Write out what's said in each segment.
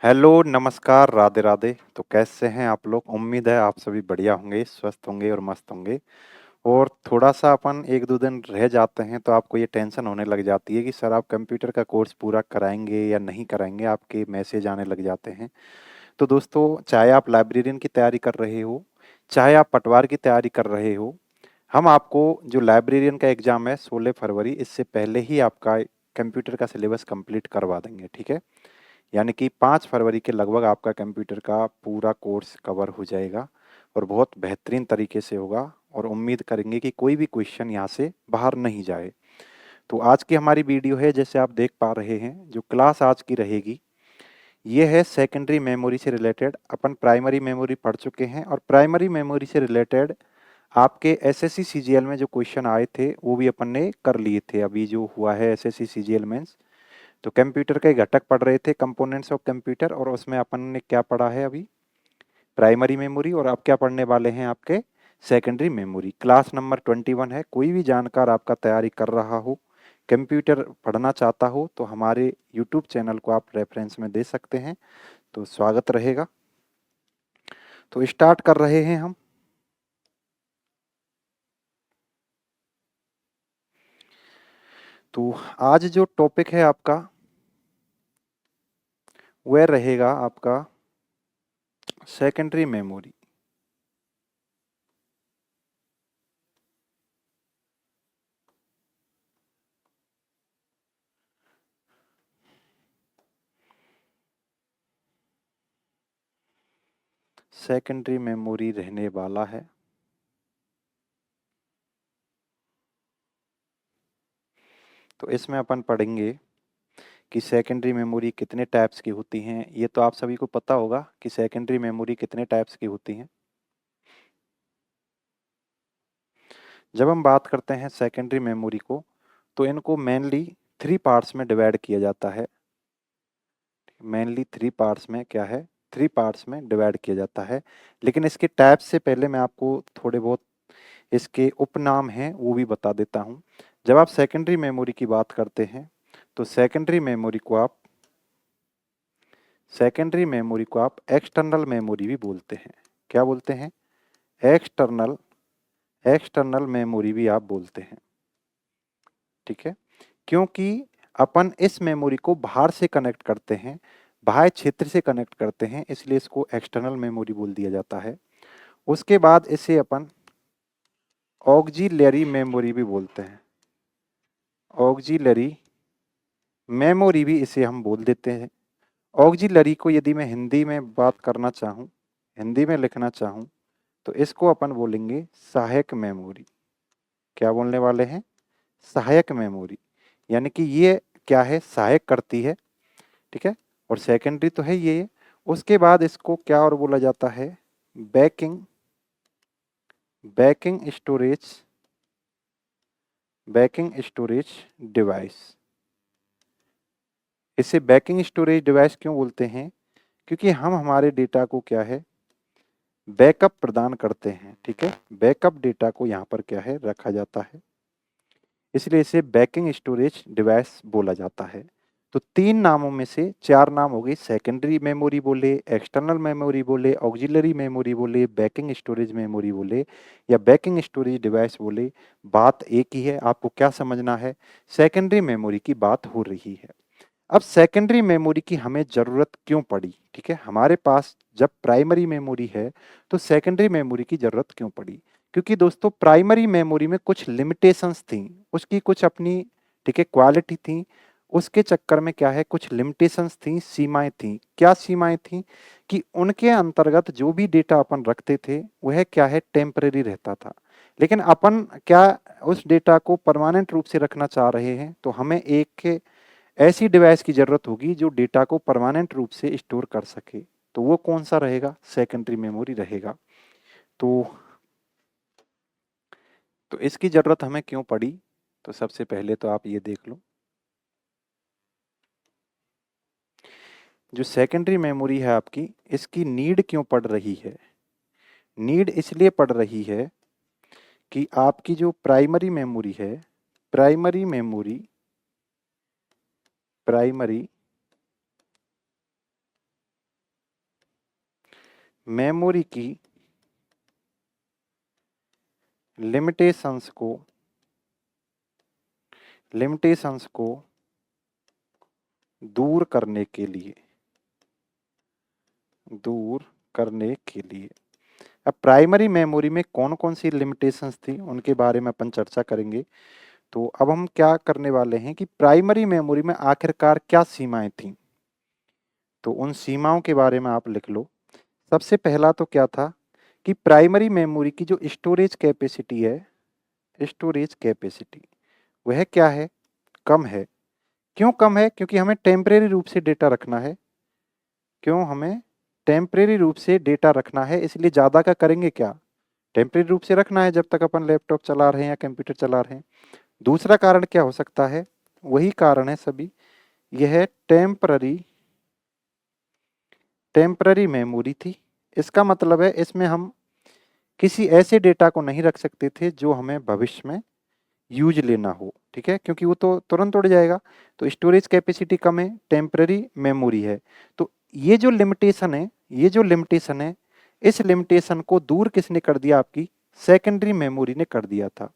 Hello, नमस्कार, राधे राधे। तो कैसे हैं आप लोग? उम्मीद है आप सभी बढ़िया होंगे, स्वस्थ होंगे और मस्त होंगे। और थोड़ा-सा अपन 1-2 दिन रह जाते हैं तो आपको ये टेंशन होने लग जाती है कि सर आप कंप्यूटर का कोर्स पूरा कराएँगे या नहीं कराएँगे, आपके मैसेज आने लग जाते हैं। तो दोस्तों, चाहे आप लाइब्रेरियन की तैयारी कर रहे हो, चाहे आप पटवार की तैयारी कर रहे हो, हम आपको जो लाइब्रेरियन का एग्ज़ाम है 16 फरवरी, इससे पहले ही आपका कंप्यूटर का सिलेबस कंप्लीट करवा देंगे, ठीक है? यानी कि 5 फरवरी के लगभग आपका कंप्यूटर का पूरा कोर्स कवर हो जाएगा और बहुत बेहतरीन तरीके से होगा और उम्मीद करेंगे कि कोई भी क्वेश्चन यहाँ से बाहर नहीं जाए। तो आज की हमारी वीडियो है, जैसे आप देख पा रहे हैं, जो क्लास आज की रहेगी, ये है सेकेंडरी मेमोरी से रिलेटेड। अपन प्राइमरी मेमोरी पढ़ चुके हैं और प्राइमरी मेमोरी से रिलेटेड आपके एसएससी सीजीएल में जो क्वेश्चन आए थे, वो भी अपन ने कर लिए थे। अभी जो हुआ है एसएससी सीजीएल मेंस, तो कंप्यूटर के घटक पढ़ रहे थे, कंपोनेंट्स ऑफ कंप्यूटर, और उसमें अपन ने क्या पढ़ा है अभी? Primary memory. और अब क्या पढ़ने वाले हैं आपके? Secondary memory. क्लास नंबर 21 है। कोई भी जानकार आपका तैयारी कर रहा हो, कंप्यूटर पढ़ना चाहता हो, तो हमारे यूट्यूब चैनल को आप रेफरेंस में दे सकते हैं। तो स्वागत रहेगा। तो स्टार्ट कर रहे हैं हम। तो आज जो टॉपिक है आपका, वह रहेगा आपका सेकेंडरी मेमोरी। सेकेंडरी मेमोरी रहने वाला है। तो इसमें अपन पढ़ेंगे कि सेकेंडरी मेमोरी कितने टाइप्स की होती हैं। ये तो आप सभी को पता होगा कि सेकेंडरी मेमोरी कितने टाइप्स की होती हैं। जब हम बात करते हैं सेकेंडरी मेमोरी को, तो इनको मेनली 3 पार्ट्स में डिवाइड किया जाता है। मेनली 3 पार्ट्स में क्या है? 3 पार्ट्स में डिवाइड किया जाता है। लेकिन इसके टाइप्स से पहले मैं आपको थोड़े बहुत इसके उपनाम हैं वो भी बता देता हूँ। जब आप सेकेंडरी मेमोरी की बात करते हैं, तो सेकेंडरी मेमोरी को आप एक्सटर्नल मेमोरी भी बोलते हैं। क्या बोलते हैं? एक्सटर्नल एक्सटर्नल मेमोरी भी आप बोलते हैं, ठीक है? क्योंकि अपन इस मेमोरी को बाहर से कनेक्ट करते हैं, बाह्य क्षेत्र से कनेक्ट करते हैं, इसलिए इसको एक्सटर्नल मेमोरी बोल दिया जाता है। उसके बाद इसे अपन ऑक्सिलरी मेमोरी भी बोलते हैं। ऑक्सिलरी मेमोरी भी इसे हम बोल देते हैं। ऑक्सिलरी को यदि मैं हिंदी में बात करना चाहूँ, हिंदी में लिखना चाहूँ, तो इसको अपन बोलेंगे सहायक मेमोरी। क्या बोलने वाले हैं? सहायक मेमोरी। यानी कि ये क्या है? सहायक करती है, ठीक है? और सेकेंडरी तो है ये। उसके बाद इसको क्या और बोला जाता है? Banking banking storage banking storage device. इसे बैकिंग स्टोरेज डिवाइस क्यों बोलते हैं? क्योंकि हम हमारे डेटा को क्या है? बैकअप प्रदान करते हैं, ठीक है? बैकअप डेटा को यहाँ पर क्या है? रखा जाता है, इसलिए इसे बैकिंग स्टोरेज डिवाइस बोला जाता है। तो 3 नामों में से 4 नाम हो गए। सेकेंडरी मेमोरी बोले, एक्सटर्नल मेमोरी बोले, ऑक्सिलरी मेमोरी बोले, बैकिंग स्टोरेज मेमोरी बोले या बैकिंग स्टोरेज डिवाइस बोले, बात एक ही है। आपको क्या समझना है? सेकेंडरी मेमोरी की बात हो रही है। अब सेकेंडरी मेमोरी की हमें ज़रूरत क्यों पड़ी? ठीक है, हमारे पास जब प्राइमरी मेमोरी है, तो सेकेंडरी मेमोरी की ज़रूरत क्यों पड़ी? क्योंकि दोस्तों प्राइमरी मेमोरी में कुछ लिमिटेशंस थी, उसकी कुछ अपनी, ठीक है, क्वालिटी थी। उसके चक्कर में क्या है? कुछ लिमिटेशंस थी, सीमाएँ थी। क्या सीमाएँ थी? कि उनके अंतर्गत जो भी डेटा अपन रखते थे, वह क्या है? टेम्परेरी रहता था। लेकिन अपन क्या उस डेटा को परमानेंट रूप से रखना चाह रहे हैं, तो हमें एक ऐसी डिवाइस की ज़रूरत होगी जो डेटा को परमानेंट रूप से स्टोर कर सके। तो वो कौन-सा रहेगा? सेकेंडरी मेमोरी रहेगा। तो इसकी ज़रूरत हमें क्यों पड़ी? तो सबसे पहले तो आप ये देख लो, जो सेकेंडरी मेमोरी है आपकी, इसकी नीड क्यों पड़ रही है? नीड इसलिए पड़ रही है कि आपकी जो प्राइमरी मेमोरी है, प्राइमरी मेमोरी प्राइमरी मेमोरी की लिमिटेशंस को दूर करने के लिए अब प्राइमरी मेमोरी में कौन कौन सी लिमिटेशंस थी उनके बारे में अपन चर्चा करेंगे। तो अब हम क्या करने वाले हैं कि प्राइमरी मेमोरी में आखिरकार क्या सीमाएं थी, तो उन सीमाओं के बारे में आप लिख लो। सबसे पहला तो क्या था कि प्राइमरी मेमोरी की जो स्टोरेज कैपेसिटी है, वह क्या है, कम है। क्यों कम है? क्योंकि हमें टेम्परेरी रूप से डेटा रखना है। इसलिए ज़्यादा का करेंगे क्या, टेम्परेरी रूप से रखना है जब तक अपन लैपटॉप चला रहे हैं या कंप्यूटर चला रहे हैं। दूसरा कारण क्या हो सकता है, वही कारण है सभी, यह है टेम्पररी मेमोरी थी। इसका मतलब है इसमें हम किसी ऐसे डेटा को नहीं रख सकते थे जो हमें भविष्य में यूज लेना हो, ठीक है, क्योंकि वो तो तुरंत उड़ जाएगा। तो स्टोरेज कैपेसिटी कम है, टेम्पररी मेमोरी है। तो ये जो लिमिटेशन है, इस लिमिटेशन को दूर किसने कर दिया, आपकी सेकेंडरी मेमोरी ने कर दिया था।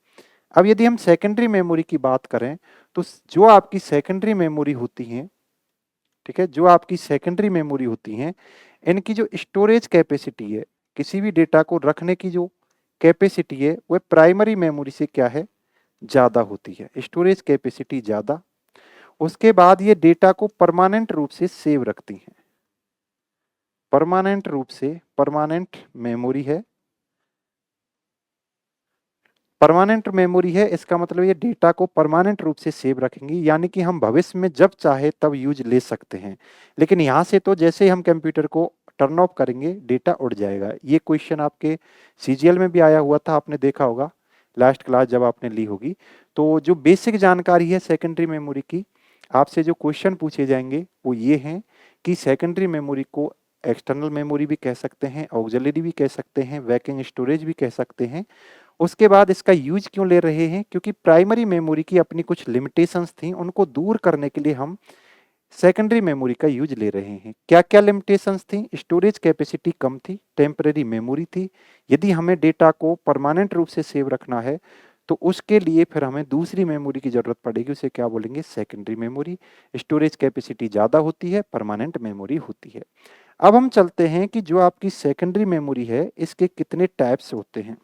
अब यदि हम सेकेंडरी मेमोरी की बात करें तो जो आपकी सेकेंडरी मेमोरी होती हैं, ठीक है, जो आपकी सेकेंडरी मेमोरी होती हैं, इनकी जो स्टोरेज कैपेसिटी है, किसी भी डेटा को रखने की जो कैपेसिटी है, वह प्राइमरी मेमोरी से क्या है, ज़्यादा होती है, स्टोरेज कैपेसिटी ज़्यादा। उसके बाद ये डेटा को परमानेंट रूप से सेव रखती हैं, परमानेंट मेमोरी है। इसका मतलब ये डेटा को परमानेंट रूप से सेव रखेंगी, यानी कि हम भविष्य में जब चाहे तब यूज ले सकते हैं। लेकिन यहाँ से तो जैसे ही हम कंप्यूटर को टर्न ऑफ करेंगे, डेटा उड़ जाएगा। ये क्वेश्चन आपके सीजीएल में भी आया हुआ था, आपने देखा होगा लास्ट क्लास जब आपने ली होगी। तो जो बेसिक जानकारी है सेकेंडरी मेमोरी की, आपसे जो क्वेश्चन पूछे जाएंगे वो ये हैं कि सेकेंडरी मेमोरी को एक्सटर्नल मेमोरी भी कह सकते हैं, ऑक्सिलरी भी कह सकते हैं, वर्किंग स्टोरेज भी कह सकते हैं। उसके बाद इसका यूज क्यों ले रहे हैं, क्योंकि प्राइमरी मेमोरी की अपनी कुछ लिमिटेशंस थी, उनको दूर करने के लिए हम सेकेंडरी मेमोरी का यूज ले रहे हैं। क्या क्या लिमिटेशंस थी, स्टोरेज कैपेसिटी कम थी, टेम्पररी मेमोरी थी, यदि हमें डेटा को परमानेंट रूप से सेव रखना है तो उसके लिए फिर हमें दूसरी मेमोरी की जरूरत पड़ेगी, उसे क्या बोलेंगे, सेकेंडरी मेमोरी। स्टोरेज कैपेसिटी ज्यादा होती है, परमानेंट मेमोरी होती है। अब हम चलते हैं कि जो आपकी सेकेंडरी मेमोरी है, इसके कितने टाइप्स होते हैं।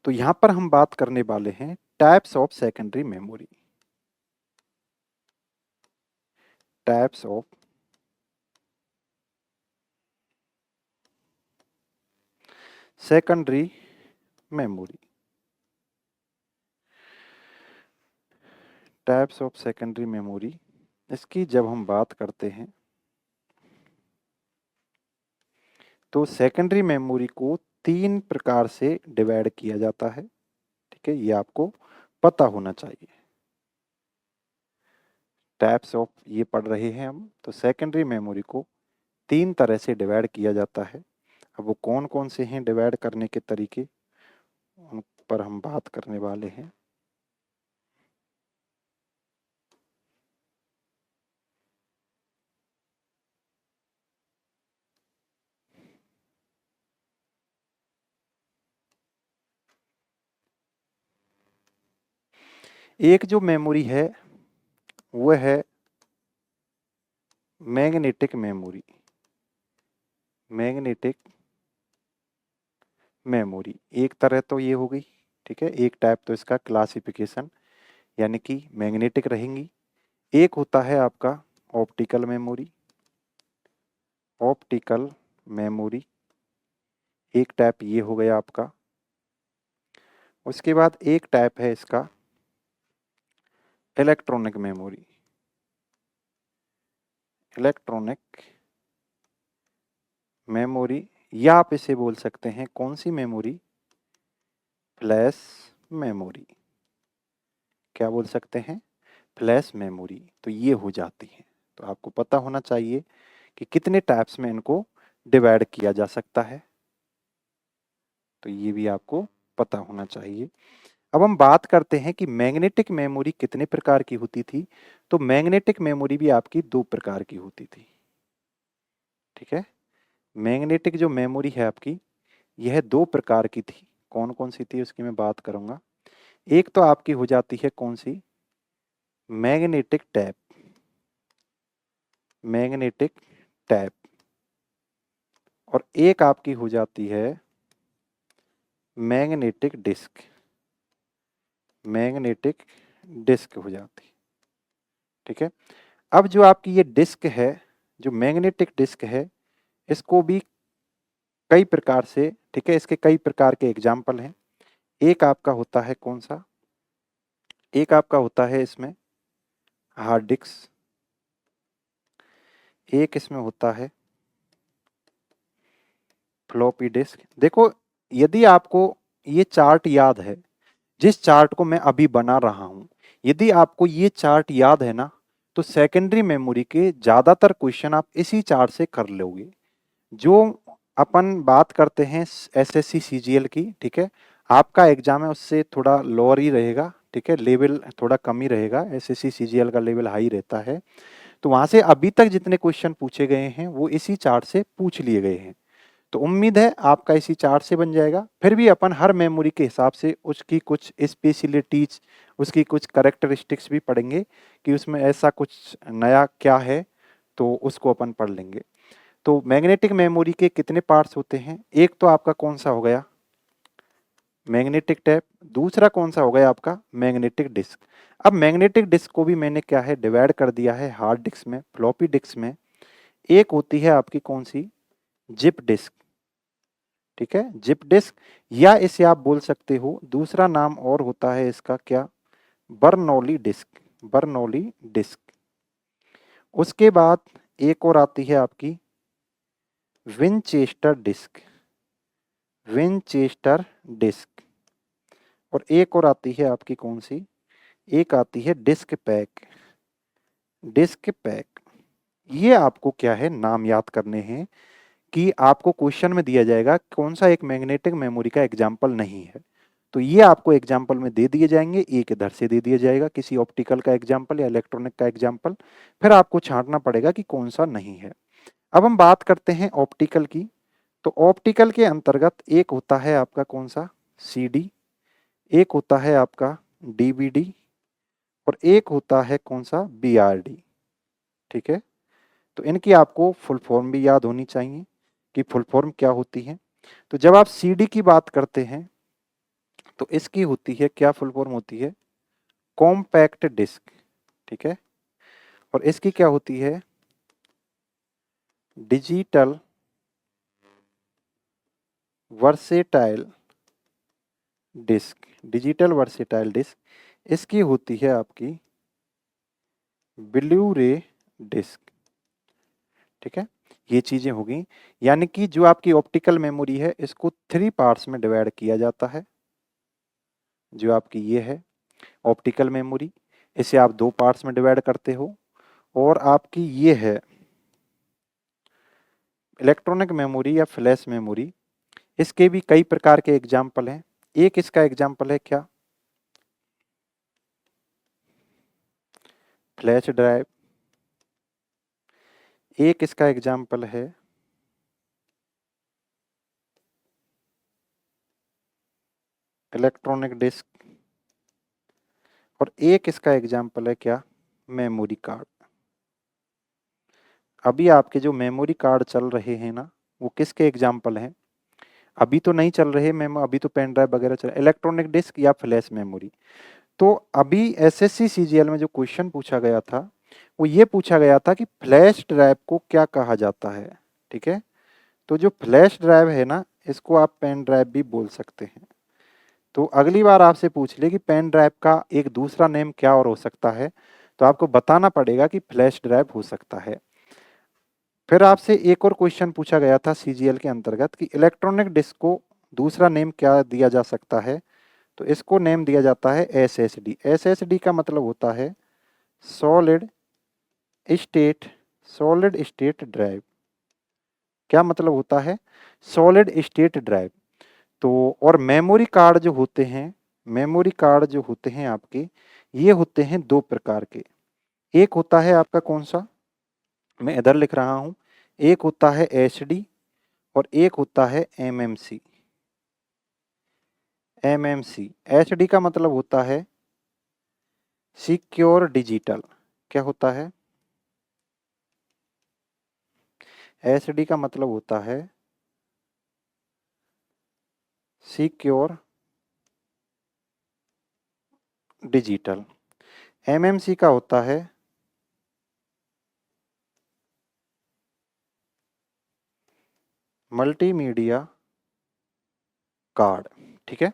तो यहां पर हम बात करने वाले हैं types of secondary memory. Types of secondary memory. Types of secondary memory, इसकी जब हम बात करते हैं तो सेकेंडरी मेमोरी को 3 प्रकार से डिवाइड किया जाता है, ठीक है, ये आपको पता होना चाहिए। टाइप्स ऑफ ये पढ़ रहे हैं हम, तो सेकेंडरी मेमोरी को 3 तरह से डिवाइड किया जाता है। अब वो कौन कौन से हैं डिवाइड करने के तरीके, उन पर हम बात करने वाले हैं। एक जो मेमोरी है वो है मैग्नेटिक मेमोरी। मैग्नेटिक मेमोरी एक तरह तो ये हो गई, ठीक है, एक टाइप तो इसका क्लासिफिकेशन यानी कि मैग्नेटिक रहेंगी। एक होता है आपका ऑप्टिकल मेमोरी। ऑप्टिकल मेमोरी एक टाइप ये हो गया आपका। उसके बाद एक टाइप है इसका इलेक्ट्रॉनिक मेमोरी। इलेक्ट्रॉनिक मेमोरी, या आप इसे बोल सकते हैं कौन सी मेमोरी, फ्लैश मेमोरी। क्या बोल सकते हैं, फ्लैश मेमोरी। तो ये हो जाती है। तो आपको पता होना चाहिए कि कितने टाइप्स में इनको डिवाइड किया जा सकता है, तो ये भी आपको पता होना चाहिए। अब हम बात करते हैं कि मैग्नेटिक मेमोरी कितने प्रकार की होती थी। तो मैग्नेटिक मेमोरी भी आपकी 2 प्रकार की होती थी, ठीक है। मैग्नेटिक जो मेमोरी है आपकी, यह दो प्रकार की थी। कौन कौन सी थी उसकी मैं बात करूंगा। एक तो आपकी हो जाती है कौन सी, मैग्नेटिक टैप, मैग्नेटिक टैप, और एक आपकी हो जाती है मैग्नेटिक डिस्क, मैग्नेटिक डिस्क हो जाती। ठीक है। अब जो आपकी ये डिस्क है, जो मैग्नेटिक डिस्क है, इसको भी कई प्रकार से, ठीक है, इसके कई प्रकार के एग्जाम्पल हैं। एक आपका होता है कौन सा, एक आपका होता है इसमें हार्ड डिस्क, एक इसमें होता है फ्लॉपी डिस्क। देखो, यदि आपको ये चार्ट याद है, जिस चार्ट को मैं अभी बना रहा हूं, यदि आपको ये चार्ट याद है ना, तो सेकेंडरी मेमोरी के ज्यादातर क्वेश्चन आप इसी चार्ट से कर लोगे। जो अपन बात करते हैं एसएससी सीजीएल की, ठीक है, आपका एग्जाम है उससे थोड़ा लोअर ही रहेगा, ठीक है, लेवल थोड़ा कम ही रहेगा, एसएससी सीजीएल का लेवल हाई रहता है। तो वहां से अभी तक जितने क्वेश्चन पूछे गए हैं वो इसी चार्ट से पूछ लिए गए हैं। तो उम्मीद है आपका इसी चार्ट से बन जाएगा। फिर भी अपन हर मेमोरी के हिसाब से उसकी कुछ स्पेशलिटीज, उसकी कुछ करेक्टरिस्टिक्स भी पढ़ेंगे कि उसमें ऐसा कुछ नया क्या है, तो उसको अपन पढ़ लेंगे। तो मैग्नेटिक मेमोरी के कितने पार्ट्स होते हैं, एक तो आपका कौन सा हो गया, मैग्नेटिक टैप, दूसरा कौन सा हो गया आपका मैग्नेटिक डिस्क। अब मैग्नेटिक डिस्क को भी मैंने क्या है डिवाइड कर दिया है हार्ड डिस्क में, फ्लॉपी डिस्क में। एक होती है आपकी कौन सी, जिप डिस्क, ठीक है, जिप डिस्क, या इसे आप बोल सकते हो दूसरा नाम और होता है इसका क्या, बर्नौली डिस्क, बर्नौली डिस्क। उसके बाद एक और आती है आपकी विनचेस्टर डिस्क, विनचेस्टर डिस्क, और एक और आती है आपकी कौन सी, एक आती है डिस्क पैक, डिस्क पैक। ये आपको क्या है नाम याद करने हैं कि आपको क्वेश्चन में दिया जाएगा कौन सा एक मैग्नेटिक मेमोरी का एग्जाम्पल नहीं है, तो ये आपको एग्जाम्पल में दे दिए जाएंगे, एक इधर से दे दिया जाएगा किसी ऑप्टिकल का एग्जाम्पल या इलेक्ट्रॉनिक का एग्जाम्पल, फिर आपको छांटना पड़ेगा कि कौन सा नहीं है। अब हम बात करते हैं ऑप्टिकल की। तो ऑप्टिकल के अंतर्गत एक होता है आपका कौन सा, सीडी, एक होता है आपका डीवीडी, और एक होता है कौन सा, बीआरडी। ठीक है। तो इनकी आपको फुल फॉर्म भी याद होनी चाहिए कि फुल फॉर्म क्या होती है। तो जब आप सीडी की बात करते हैं तो इसकी होती है क्या, फुल फॉर्म होती है कॉम्पैक्ट डिस्क, ठीक है, और इसकी क्या होती है, digital versatile disc, digital versatile disc. इसकी होती है आपकी ब्लू रे डिस्क। ठीक है, ये चीजें हो गई। यानी कि जो आपकी ऑप्टिकल मेमोरी है इसको 3 पार्ट्स में डिवाइड किया जाता है। जो आपकी ये है ऑप्टिकल मेमोरी, इसे आप 2 पार्ट्स में डिवाइड करते हो। और आपकी ये है इलेक्ट्रॉनिक मेमोरी या फ्लैश मेमोरी, इसके भी कई प्रकार के एग्जाम्पल हैं। एक इसका एग्जाम्पल है क्या, फ्लैश ड्राइव, एक इसका एग्जाम्पल है इलेक्ट्रॉनिक डिस्क, और एक इसका एग्जाम्पल है क्या, मेमोरी कार्ड। अभी आपके जो मेमोरी कार्ड चल रहे हैं ना, वो किसके एग्जाम्पल हैं, अभी तो नहीं चल रहे मेमो, अभी तो पेन ड्राइव वगैरह चल, इलेक्ट्रॉनिक डिस्क या फ्लैश मेमोरी। तो अभी एसएससी सीजीएल में जो क्वेश्चन पूछा गया था वो ये पूछा गया था कि फ्लैश ड्राइव को क्या कहा जाता है। ठीक है, तो जो फ्लैश ड्राइव है ना, इसको आप पेन ड्राइव भी बोल सकते हैं। तो अगली बार आपसे पूछ ले कि पेन ड्राइव का एक दूसरा नेम क्या और हो सकता है, तो आपको बताना पड़ेगा कि फ्लैश ड्राइव हो सकता है। फिर आपसे एक और क्वेश्चन पूछा गया था सीजीएल के अंतर्गत कि इलेक्ट्रॉनिक डिस्क को दूसरा नेम क्या दिया जा सकता है, तो इसको नेम दिया जाता है एसएसडी। एसएसडी का मतलब होता है solid state, solid state drive. क्या मतलब होता है, सॉलिड स्टेट ड्राइव। तो और मेमोरी कार्ड जो होते हैं, मेमोरी कार्ड जो होते हैं आपके, ये होते हैं 2 प्रकार के। एक होता है आपका कौन सा, मैं इधर लिख रहा हूं, एक होता है एचडी, और एक होता है एमएमसी। एमएमसी एचडी का मतलब होता है सिक्योर डिजिटल। क्या होता है? एचडी का मतलब होता है सिक्योर डिजिटल। एमएमसी का होता है मल्टीमीडिया कार्ड। ठीक है,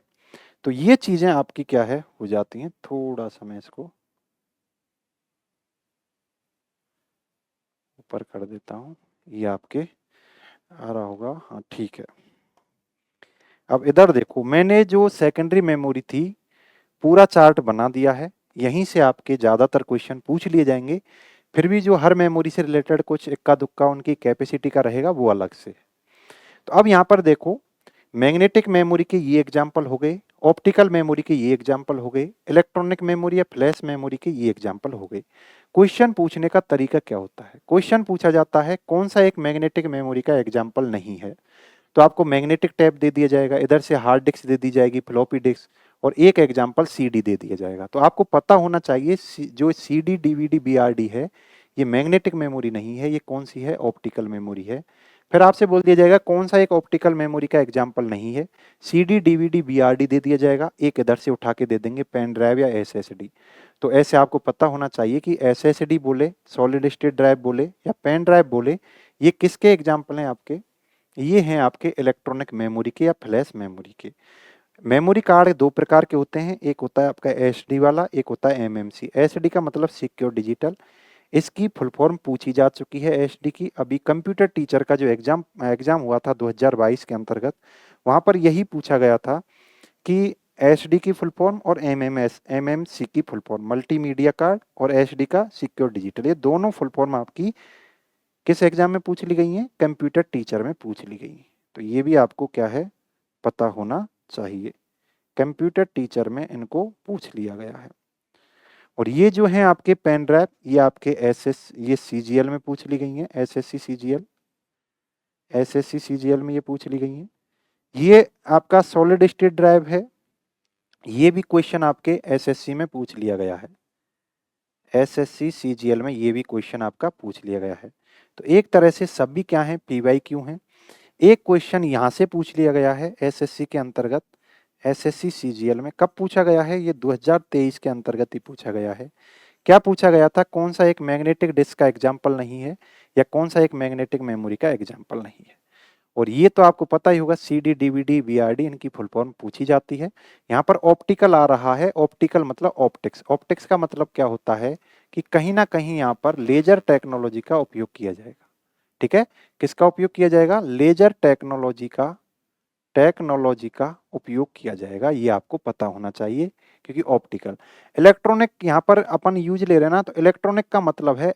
तो ये चीजें आपकी क्या है हो जाती हैं। थोड़ा सा मैं इसको ऊपर कर देता हूं, ये आपके आ रहा होगा। हाँ ठीक है। अब इधर देखो, मैंने जो सेकेंडरी मेमोरी थी पूरा चार्ट बना दिया है। यहीं से आपके ज्यादातर क्वेश्चन पूछ लिए जाएंगे। फिर भी जो हर मेमोरी से रिलेटेड कुछ इक्का दुक्का उनकी कैपेसिटी का रहेगा वो अलग से। तो अब यहाँ पर देखो, मैग्नेटिक मेमोरी के ये एग्जाम्पल हो गए, ऑप्टिकल मेमोरी के ये एग्जाम्पल हो गए, इलेक्ट्रॉनिक मेमोरी या फ्लैश मेमोरी के ये एग्जाम्पल हो गए। क्वेश्चन पूछने का तरीका क्या होता है? क्वेश्चन पूछा जाता है कौन सा एक मैग्नेटिक मेमोरी का एग्जाम्पल नहीं है, तो आपको मैग्नेटिक टैप दे दिया जाएगा, इधर से हार्ड डिस्क दे दी जाएगी, फ्लॉपी डिस्क, और एक एग्जाम्पल सीडी दे दिया जाएगा। तो आपको पता होना चाहिए जो सीडी डीवीडी बीआरडी है ये मैग्नेटिक मेमोरी नहीं है, ये कौन सी है? ऑप्टिकल मेमोरी है। फिर आपसे बोल दिया जाएगा कौन सा एक ऑप्टिकल मेमोरी का एग्जाम्पल नहीं है, सीडी डीवीडी बीआरडी दे दिया जाएगा, एक इधर से उठा के दे देंगे पेन ड्राइव या एसएसडी। तो ऐसे आपको पता होना चाहिए कि एसएसडी बोले, सॉलिड स्टेट ड्राइव बोले या पेन ड्राइव बोले, ये किसके एग्जाम्पल हैं आपके? ये हैं आपके इलेक्ट्रॉनिक मेमोरी के या फ्लैश मेमोरी के। मेमोरी कार्ड दो प्रकार के होते हैं, एक होता है आपका एसडी वाला, एक होता है एमएमसी। एसडी का मतलब सिक्योर डिजिटल, इसकी फुल फॉर्म पूछी जा चुकी है एसडी की। अभी कंप्यूटर टीचर का जो एग्जाम हुआ था 2022 के अंतर्गत, वहां पर यही पूछा गया था कि एसडी की फुल फॉर्म और एमएमसी की फुल फॉर्म, मल्टीमीडिया कार्ड और एसडी का सिक्योर डिजिटल, ये दोनों फुल फॉर्म आपकी किस एग्जाम में पूछ ली गई है? कंप्यूटर टीचर में पूछ ली गई है। तो ये भी आपको क्या है पता होना चाहिए। कंप्यूटर टीचर में इनको पूछ लिया गया है। और ये जो है आपके पेन ड्राइव, ये आपके ये सीजीएल में पूछ ली गई है। एसएससी सीजीएल में ये पूछ ली गई है। ये आपका सॉलिड स्टेट ड्राइव है, ये भी क्वेश्चन आपके एसएससी में पूछ लिया गया है। एसएससी सीजीएल में ये भी क्वेश्चन आपका पूछ लिया गया है। तो एक तरह से सभी क्या है पीवाईक्यू हैं। एक क्वेश्चन यहाँ से पूछ लिया गया है एसएससी के अंतर्गत, एसएससी सीजीएल में कब पूछा गया है? ये 2023 के अंतर्गत ही पूछा गया है। क्या पूछा गया था? कौन सा एक मैग्नेटिक डिस्क का एग्जाम्पल नहीं है या कौन सा एक मैग्नेटिक मेमोरी का एग्जाम्पल नहीं है। और ये तो आपको पता ही होगा, सीडी डीवीडी बीआरडी इनकी फुल फॉर्म पूछी जाती है। यहाँ पर ऑप्टिकल आ रहा है, ऑप्टिकल मतलब ऑप्टिक्स। ऑप्टिक्स का मतलब क्या होता है कि कहीं ना कहीं यहाँ पर लेजर टेक्नोलॉजी का उपयोग किया जाएगा। ठीक है, किसका उपयोग किया जाएगा? लेजर टेक्नोलॉजी का उपयोग किया जाएगा, ये आपको पता होना चाहिए। क्योंकि ऑप्टिकल, इलेक्ट्रॉनिक यहाँ पर अपन यूज ले रहे हैं ना, तो इलेक्ट्रॉनिक का मतलब है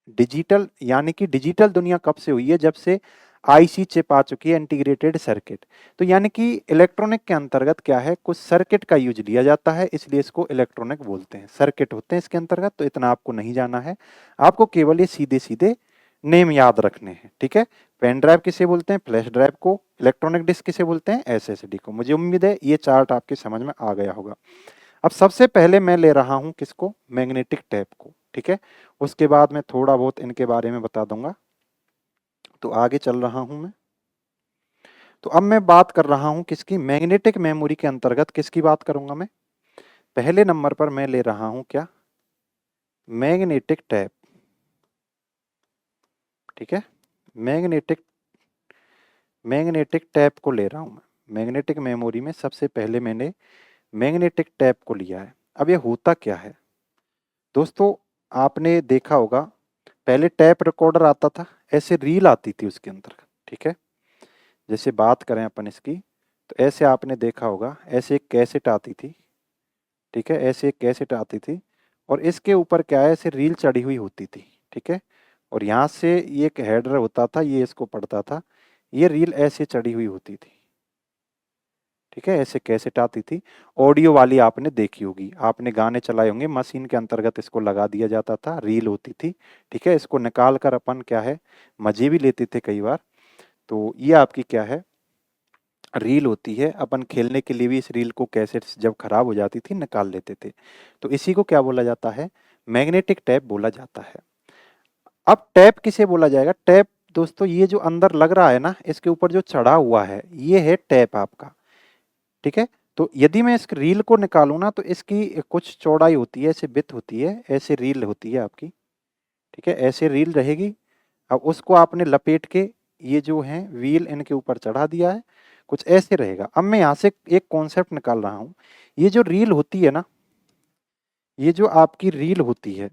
डिजिटल, यानी कि डिजिटल दुनिया कब से हुई है? जब से आईसी चिप आ चुकी है, इंटीग्रेटेड सर्किट। तो यानी कि इलेक्ट्रॉनिक के अंतर्गत क्या है, कुछ सर्किट का यूज लिया जाता है, इसलिए इसको इलेक्ट्रॉनिक बोलते हैं। सर्किट होते हैं इसके अंतर्गत, तो इतना आपको नहीं जाना है, आपको केवल ये सीधे सीधे नेम याद रखने हैं। ठीक है, पेन ड्राइव किसे बोलते हैं? फ्लैश ड्राइव को। इलेक्ट्रॉनिक डिस्क किसे बोलते हैं? एसएसडी को। मुझे उम्मीद है ये चार्ट आपके समझ में आ गया होगा। अब सबसे पहले मैं ले रहा हूं किसको? मैग्नेटिक टैप को। ठीक है, उसके बाद मैं थोड़ा बहुत इनके बारे में बता दूंगा। तो आगे चल रहा हूं मैं। तो अब मैं बात कर रहा हूं किसकी? मैग्नेटिक मेमोरी के अंतर्गत किसकी बात करूंगा मैं? पहले नंबर पर मैं ले रहा हूं क्या? Magnetic tap. ठीक है, मैग्नेटिक मैग्नेटिक टैप को ले रहा हूं मैं। मैग्नेटिक मेमोरी में सबसे पहले मैंने मैग्नेटिक टैप को लिया है। अब ये होता क्या है दोस्तों? आपने देखा होगा पहले टैप रिकॉर्डर आता था, ऐसे रील आती थी उसके अंदर। ठीक है, जैसे बात करें अपन इसकी, तो ऐसे आपने देखा होगा, ऐसे एक कैसेट आती थी। ठीक है, ऐसे एक कैसेट आती थी और इसके ऊपर क्या है, ऐसे रील चढ़ी हुई होती थी। ठीक है, और यहाँ से ये एक हेडर होता था, ये इसको पढ़ता था, ये रील ऐसे चढ़ी हुई होती थी। ठीक है, ऐसे कैसेट आती थी। ऑडियो वाली आपने देखी होगी, आपने गाने चलाए होंगे, मशीन के अंतर्गत इसको लगा दिया जाता था, रील होती थी। ठीक है, इसको निकाल कर अपन क्या है मजे भी लेते थे कई बार। तो ये आपकी क्या है, रील होती है। अपन खेलने के लिए भी इस रील को कैसेट्स जब खराब हो जाती थी निकाल लेते थे। तो इसी को क्या बोला जाता है, मैग्नेटिक टेप बोला जाता है। अब टैप किसे बोला जाएगा, टैप दोस्तों ये जो अंदर लग रहा है ना, इसके ऊपर जो चढ़ा हुआ है ये है टैप आपका, ठीक है। तो यदि मैं इस रील को निकालूं ना, तो इसकी कुछ चौड़ाई होती है, ऐसे विड्थ होती है, ऐसे रील होती है आपकी, ठीक है, ऐसे रील रहेगी। अब उसको आपने लपेट के ये जो है व्हील इनके ऊपर चढ़ा दिया है, कुछ ऐसे रहेगा। अब मैं यहाँ से एक कॉन्सेप्ट निकाल रहा हूँ, ये जो रील होती है ना, ये जो आपकी रील होती है,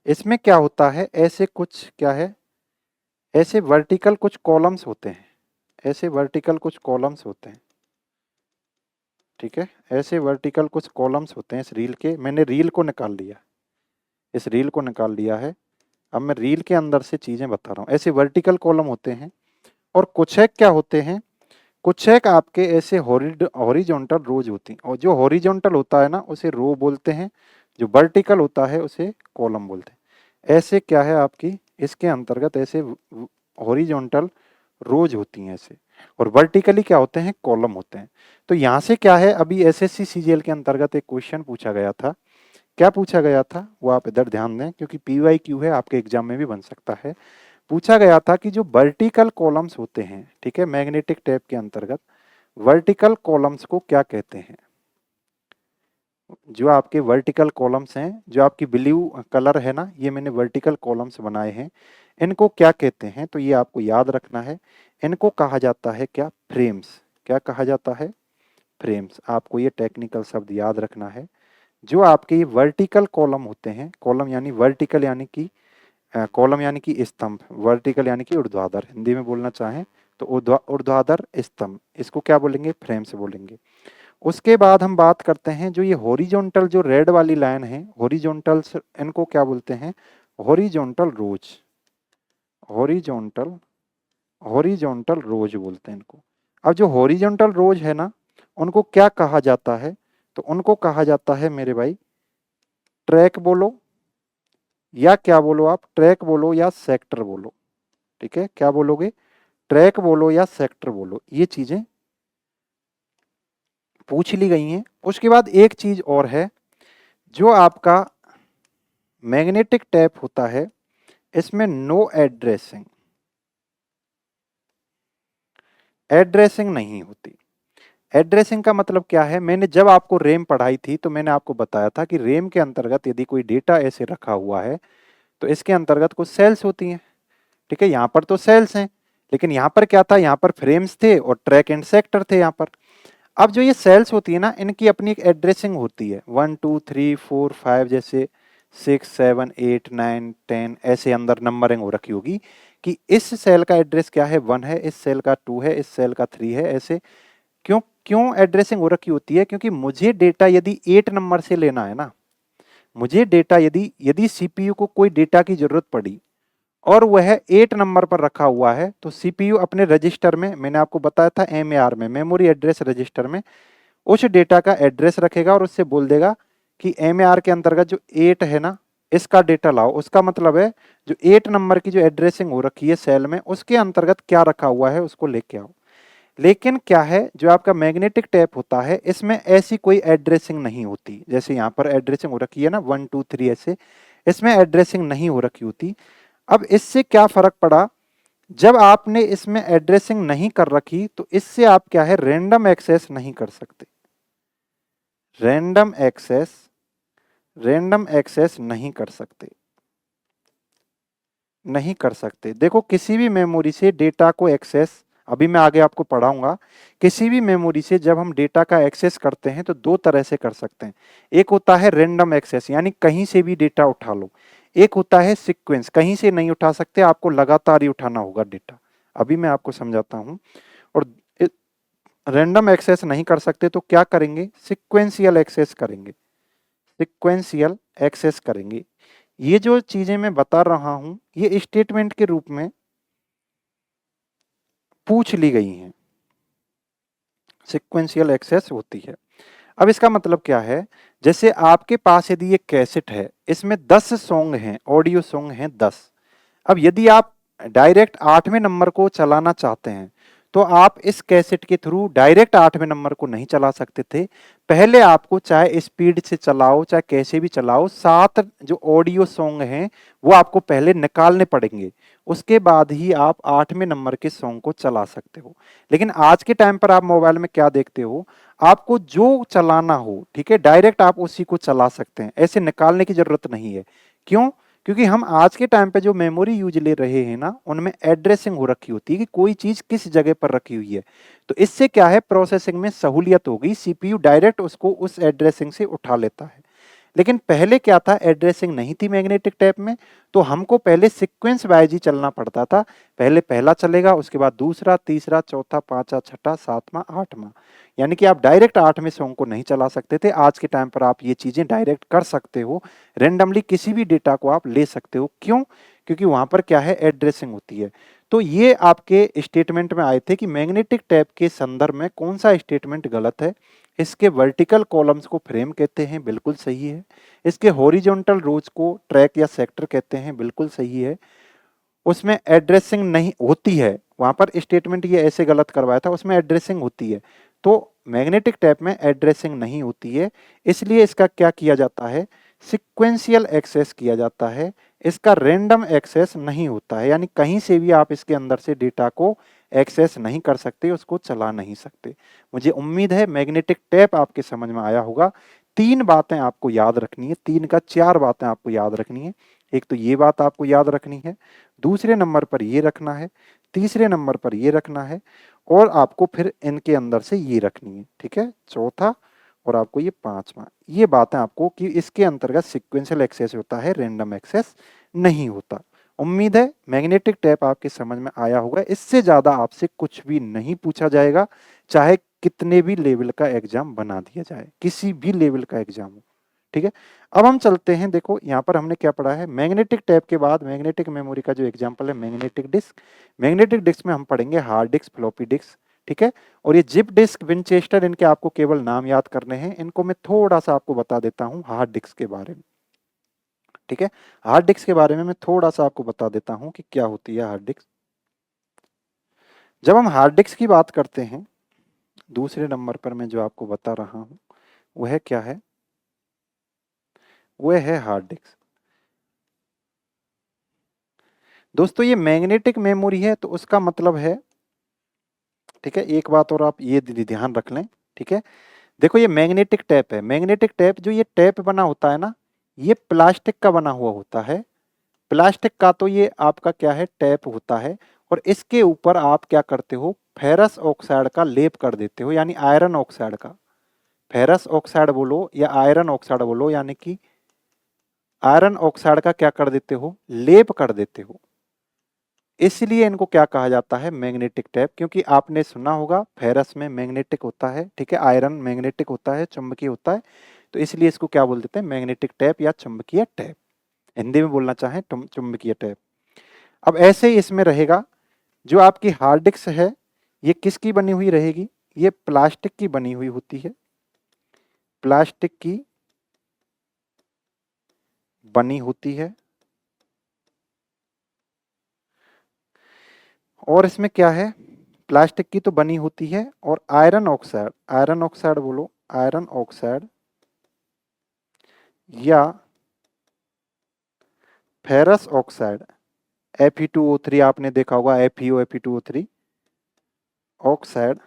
इसमें क्या होता है, ऐसे कुछ क्या है, ऐसे वर्टिकल कुछ कॉलम्स होते हैं, ऐसे वर्टिकल कुछ कॉलम्स होते हैं, ठीक है, ऐसे वर्टिकल कुछ कॉलम्स होते हैं इस रील के। मैंने रील को निकाल लिया, इस रील को निकाल लिया है। अब मैं रील के अंदर से चीजें बता रहा हूँ, ऐसे वर्टिकल कॉलम होते हैं। और कुछ एक क्या होते हैं, कुछ एक आपके ऐसे हॉरिजॉन्टल रोज होती हैं, और जो हॉरिजॉन्टल होता है ना उसे रो बोलते हैं, जो वर्टिकल होता है उसे कॉलम बोलते हैं। ऐसे क्या है आपकी, इसके अंतर्गत ऐसे हॉरिजॉन्टल रोज होती हैं ऐसे, और वर्टिकली क्या होते हैं, कॉलम होते हैं। तो यहाँ से क्या है, अभी एसएससी सीजीएल के अंतर्गत एक क्वेश्चन पूछा गया था। क्या पूछा गया था वो आप इधर ध्यान दें, क्योंकि पीवाईक्यू है, आपके एग्जाम में भी बन सकता है। पूछा गया था कि जो वर्टिकल कॉलम्स होते हैं, ठीक है, मैग्नेटिक टेप के अंतर्गत वर्टिकल कॉलम्स को क्या कहते हैं। जो आपके वर्टिकल कॉलम्स हैं, जो आपकी ब्लू कलर है ना, ये मैंने वर्टिकल कॉलम्स बनाए हैं, इनको क्या कहते हैं, तो ये आपको याद रखना है। इनको कहा जाता है क्या, फ्रेम्स। क्या कहा जाता है, फ्रेम्स। आपको ये टेक्निकल शब्द याद रखना है। जो आपके ये वर्टिकल कॉलम होते हैं, कॉलम यानी वर्टिकल यानी कि कॉलम यानी कि स्तंभ, वर्टिकल यानी कि ऊर्ध्वाधर, हिंदी में बोलना चाहें तो ऊर्ध्वाधर स्तंभ, इसको क्या बोलेंगे, फ्रेम से बोलेंगे। उसके बाद हम बात करते हैं जो ये हॉरिजॉन्टल, जो रेड वाली लाइन है, हॉरिजॉन्टल्स, इनको क्या बोलते हैं, हॉरिजॉन्टल रोज, हॉरिजॉन्टल, हॉरिजॉन्टल रोज बोलते हैं इनको। अब जो हॉरिजॉन्टल रोज है ना, उनको क्या कहा जाता है, तो उनको कहा जाता है मेरे भाई, ट्रैक बोलो या क्या बोलो आप, ट्रैक बोलो या सेक्टर बोलो, ठीक है, क्या बोलोगे, ट्रैक बोलो या सेक्टर बोलो, ये चीजें पूछ ली गई हैं। उसके बाद एक चीज और है, जो आपका मैग्नेटिक टैप होता है, इसमें नो एड्रेसिंग, एड्रेसिंग नहीं होती। एड्रेसिंग का मतलब क्या है, मैंने जब आपको रेम पढ़ाई थी तो मैंने आपको बताया था कि रेम के अंतर्गत यदि कोई डेटा ऐसे रखा हुआ है, तो इसके अंतर्गत कुछ सेल्स होती हैं, ठीक है, यहाँ पर तो सेल्स हैं, लेकिन यहाँ पर क्या था, यहाँ पर फ्रेम्स थे और ट्रैक एंड सेक्टर थे यहाँ पर। अब जो ये सेल्स होती है ना, इनकी अपनी एक एड्रेसिंग होती है, 1 2 3 4 5, जैसे 6 7 8 9 10, ऐसे अंदर नंबरिंग हो रखी होगी कि इस सेल का एड्रेस क्या है, 1 है, इस सेल का 2 है, इस सेल का 3 है, ऐसे। क्यों क्यों एड्रेसिंग हो रखी होती है, क्योंकि मुझे डेटा यदि 8 नंबर से लेना है ना, मुझे डेटा यदि यदि सीपीयू को कोई डेटा की जरूरत पड़ी और वह 8 नंबर पर रखा हुआ है, तो सीपीयू अपने रजिस्टर में, मैंने आपको बताया था एमएआर में, मेमोरी एड्रेस रजिस्टर में, उस डेटा का एड्रेस रखेगा और उससे बोल देगा कि एमएआर के अंतर्गत जो 8 है ना, इसका डेटा लाओ। उसका मतलब है जो 8 नंबर की जो एड्रेसिंग हो रखी है सेल में, उसके अंतर्गत क्या रखा हुआ है उसको लेके आओ। लेकिन क्या है, जो आपका मैग्नेटिक टैप होता है, इसमें ऐसी कोई एड्रेसिंग नहीं होती। जैसे यहाँ पर एड्रेसिंग हो रखी है ना 1 2 3 ऐसे, इसमें एड्रेसिंग नहीं हो रखी होती। अब इससे क्या फर्क पड़ा, जब आपने इसमें एड्रेसिंग नहीं कर रखी तो इससे आप क्या है, रैंडम एक्सेस नहीं कर सकते, रैंडम एक्सेस, रैंडम एक्सेस नहीं कर सकते, नहीं कर सकते। देखो किसी भी मेमोरी से डेटा को एक्सेस, अभी मैं आगे आपको पढ़ाऊंगा, किसी भी मेमोरी से जब हम डेटा का एक्सेस करते हैं तो दो तरह से कर सकते हैं। एक होता है रैंडम एक्सेस, यानी कहीं से भी डेटा उठा लो। एक होता है सीक्वेंस, कहीं से नहीं उठा सकते, आपको लगातार ही उठाना होगा डेटा। अभी मैं आपको समझाता हूं। और रैंडम एक्सेस नहीं कर सकते तो क्या करेंगे, सिक्वेंशियल एक्सेस करेंगे, सिक्वेंशियल एक्सेस करेंगे। ये जो चीजें मैं बता रहा हूं, ये स्टेटमेंट के रूप में पूछ ली गई हैं, सिक्वेंशियल एक्सेस होती है। अब इसका मतलब क्या है, जैसे आपके पास यदि ये कैसेट है, इसमें 10 सॉन्ग हैं, ऑडियो सॉन्ग हैं 10। अब यदि आप डायरेक्ट 8वें नंबर को चलाना चाहते हैं, तो आप इस कैसेट के थ्रू डायरेक्ट 8वें नंबर को नहीं चला सकते थे। पहले आपको चाहे स्पीड से चलाओ चाहे कैसे भी चलाओ, 7 जो ऑडियो सॉन्ग हैं वो आपको पहले निकालने पड़ेंगे, उसके बाद ही आप 8वें नंबर के सॉन्ग को चला सकते हो। लेकिन आज के टाइम पर आप मोबाइल में क्या देखते हो, आपको जो चलाना हो, ठीक है, डायरेक्ट आप उसी को चला सकते हैं, ऐसे निकालने की जरूरत नहीं है। क्यों? क्योंकि हम आज के टाइम पे जो मेमोरी यूज ले रहे हैं ना, उनमें एड्रेसिंग हो रखी होती है कि कोई चीज किस जगह पर रखी हुई है। तो इससे क्या है, प्रोसेसिंग में सहूलियत हो गई, सीपीयू डायरेक्ट उसको उस एड्रेसिंग से उठा लेता है। लेकिन पहले क्या था, एड्रेसिंग नहीं थी मैग्नेटिक टेप में, तो हमको पहले सीक्वेंस वाइज ही चलना पड़ता था। पहले पहला चलेगा, उसके बाद दूसरा, तीसरा, चौथा, पांचवा, छठा, सातवां, आठवां, यानी कि आप डायरेक्ट 8वें सॉन्ग को नहीं चला सकते थे। आज के टाइम पर आप ये चीजें डायरेक्ट कर सकते हो, रेंडमली किसी भी डेटा को आप ले सकते हो। क्यों? क्योंकि वहां पर क्या है, एड्रेसिंग होती है। तो ये आपके स्टेटमेंट में आए थे कि मैग्नेटिक टेप के संदर्भ में कौन सा स्टेटमेंट गलत है। इसके वर्टिकल कॉलम्स को फ्रेम कहते हैं, बिल्कुल सही है। इसके हॉरिजॉन्टल रोज को ट्रैक या सेक्टर कहते हैं, बिल्कुल सही है। उसमें एड्रेसिंग नहीं होती है, वहां पर स्टेटमेंट ये ऐसे गलत करवाया था, उसमें एड्रेसिंग होती है। तो मैग्नेटिक टैप में एड्रेसिंग नहीं होती है, इसलिए इसका क्या किया जाता है, सिक्वेंशियल एक्सेस किया जाता है। इसका रैंडम एक्सेस नहीं होता है, यानी कहीं से भी आप इसके अंदर से डेटा को एक्सेस नहीं कर सकते, उसको चला नहीं सकते। मुझे उम्मीद है मैग्नेटिक टैप आपके समझ में आया होगा। 3 बातें आपको याद रखनी है, 3 का 4 बातें आपको याद रखनी है। एक तो ये बात आपको याद रखनी है, दूसरे नंबर पर ये रखना है, तीसरे नंबर पर ये रखना है, और आपको फिर इनके अंदर से ये रखनी है, ठीक है, चौथा, और आपको ये पांचवा। ये बातें आपको कि इसके अंतर्गत सीक्वेंशियल एक्सेस होता है, रैंडम एक्सेस नहीं होता। उम्मीद है मैग्नेटिक टैप आपके समझ में आया होगा। इससे ज्यादा आपसे कुछ भी नहीं पूछा जाएगा, चाहे कितने भी लेवल का एग्जाम बना दिया जाए, किसी भी लेवल का एग्जाम हो, ठीक है। अब हम चलते हैं, देखो यहाँ पर हमने क्या पढ़ा है, मैग्नेटिक टैप के बाद मैग्नेटिक मेमोरी का जो एग्जाम्पल है मैग्नेटिक डिस्क। मैग्नेटिक डिस्क में हम पढ़ेंगे हार्ड डिस्क, फ्लॉपी डिस्क, ठीक है। और ये जिप डिस्क, विनचेस्टर, इनके आपको केवल नाम याद करने हैं। इनको मैं थोड़ा सा आपको बता देता हूँ हार्ड डिस्क के बारे में, ठीक है। हार्ड डिस्क के बारे में मैं थोड़ा सा आपको बता देता हूँ कि क्या होती है हार्ड डिस्क। जब हम हार्ड डिस्क की बात करते हैं, दूसरे नंबर पर मैं जो आपको बता रहा हूँ वह क्या है, वह है हार्ड डिस्क। दोस्तों ये मैग्नेटिक मेमोरी है, तो उसका मतलब है, ठीक है, एक बात और आप ये ध्यान रख लें, ठीक है। देखो ये मैग्नेटिक टैप है, मैग्नेटिक टैप, जो ये टैप बना होता है ना, ये प्लास्टिक का बना हुआ होता है। प्लास्टिक का तो ये आपका क्या है, टैप होता है, और इसके ऊपर आप क्या करते हो, फेरस ऑक्साइड का लेप कर देते हो, यानी आयरन ऑक्साइड का। फेरस ऑक्साइड बोलो या आयरन ऑक्साइड बोलो, यानी कि आयरन ऑक्साइड का क्या कर देते हो, लेप कर देते हो। इसलिए इनको क्या कहा जाता है, मैग्नेटिक टैप। क्योंकि आपने सुना होगा फेरस में मैग्नेटिक होता है, ठीक है, आयरन मैग्नेटिक होता है, चुंबकीय होता है, तो इसलिए इसको क्या बोल देते हैं, मैग्नेटिक टैप या चुंबकीय टैप। हिंदी में बोलना चाहें चुंबकीय टैप। अब ऐसे ही इसमें रहेगा, जो आपकी हार्ड डिस्क है ये किसकी बनी हुई रहेगी, ये प्लास्टिक की बनी हुई होती है, प्लास्टिक की बनी होती है। और इसमें क्या है, प्लास्टिक की तो बनी होती है, और आयरन ऑक्साइड, आयरन ऑक्साइड बोलो, आयरन ऑक्साइड या फेरस ऑक्साइड, Fe2O3 आपने देखा होगा, FeO Fe2O3 ऑक्साइड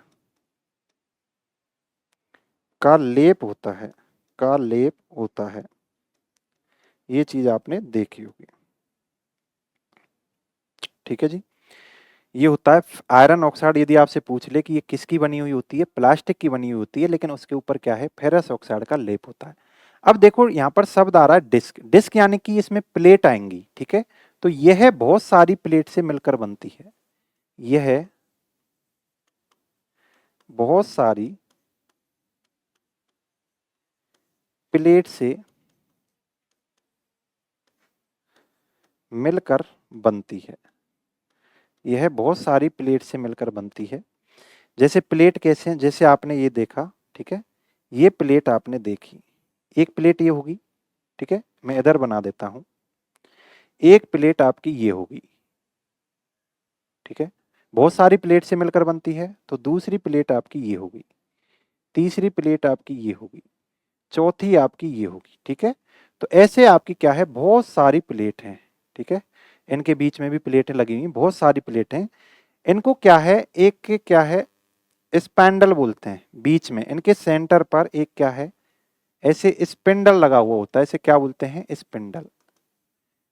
का लेप होता है, का लेप होता है। ये चीज आपने देखी होगी, ठीक है जी। ये होता है आयरन ऑक्साइड। यदि आपसे पूछ ले कि ये किसकी बनी हुई होती है, प्लास्टिक की बनी हुई होती है, लेकिन उसके ऊपर क्या है, फेरस ऑक्साइड का लेप होता है। अब देखो यहाँ पर शब्द आ रहा है डिस्क, डिस्क यानी कि इसमें प्लेट आएंगी, ठीक है। तो यह बहुत सारी प्लेट से मिलकर बनती है, यह बहुत सारी प्लेट से मिलकर बनती है, यह बहुत सारी प्लेट से मिलकर बनती है। जैसे प्लेट कैसे, जैसे आपने ये देखा, ठीक है, ये प्लेट आपने देखी, एक प्लेट ये होगी, ठीक है, मैं इधर बना देता हूं, एक प्लेट आपकी ये होगी, ठीक है, बहुत सारी प्लेट से मिलकर बनती है, तो दूसरी प्लेट आपकी ये होगी, तीसरी प्लेट आपकी ये होगी, चौथी आपकी ये होगी, ठीक है। तो ऐसे आपकी क्या है, बहुत सारी प्लेट हैं, ठीक है। इनके बीच में भी प्लेटें लगी हुई, बहुत सारी प्लेट हैं। इनको क्या है, एक के क्या है, स्पैंडल बोलते हैं। बीच में इनके सेंटर पर एक क्या है, ऐसे स्पिंडल लगा हुआ होता है, इसे क्या बोलते हैं, स्पिंडल।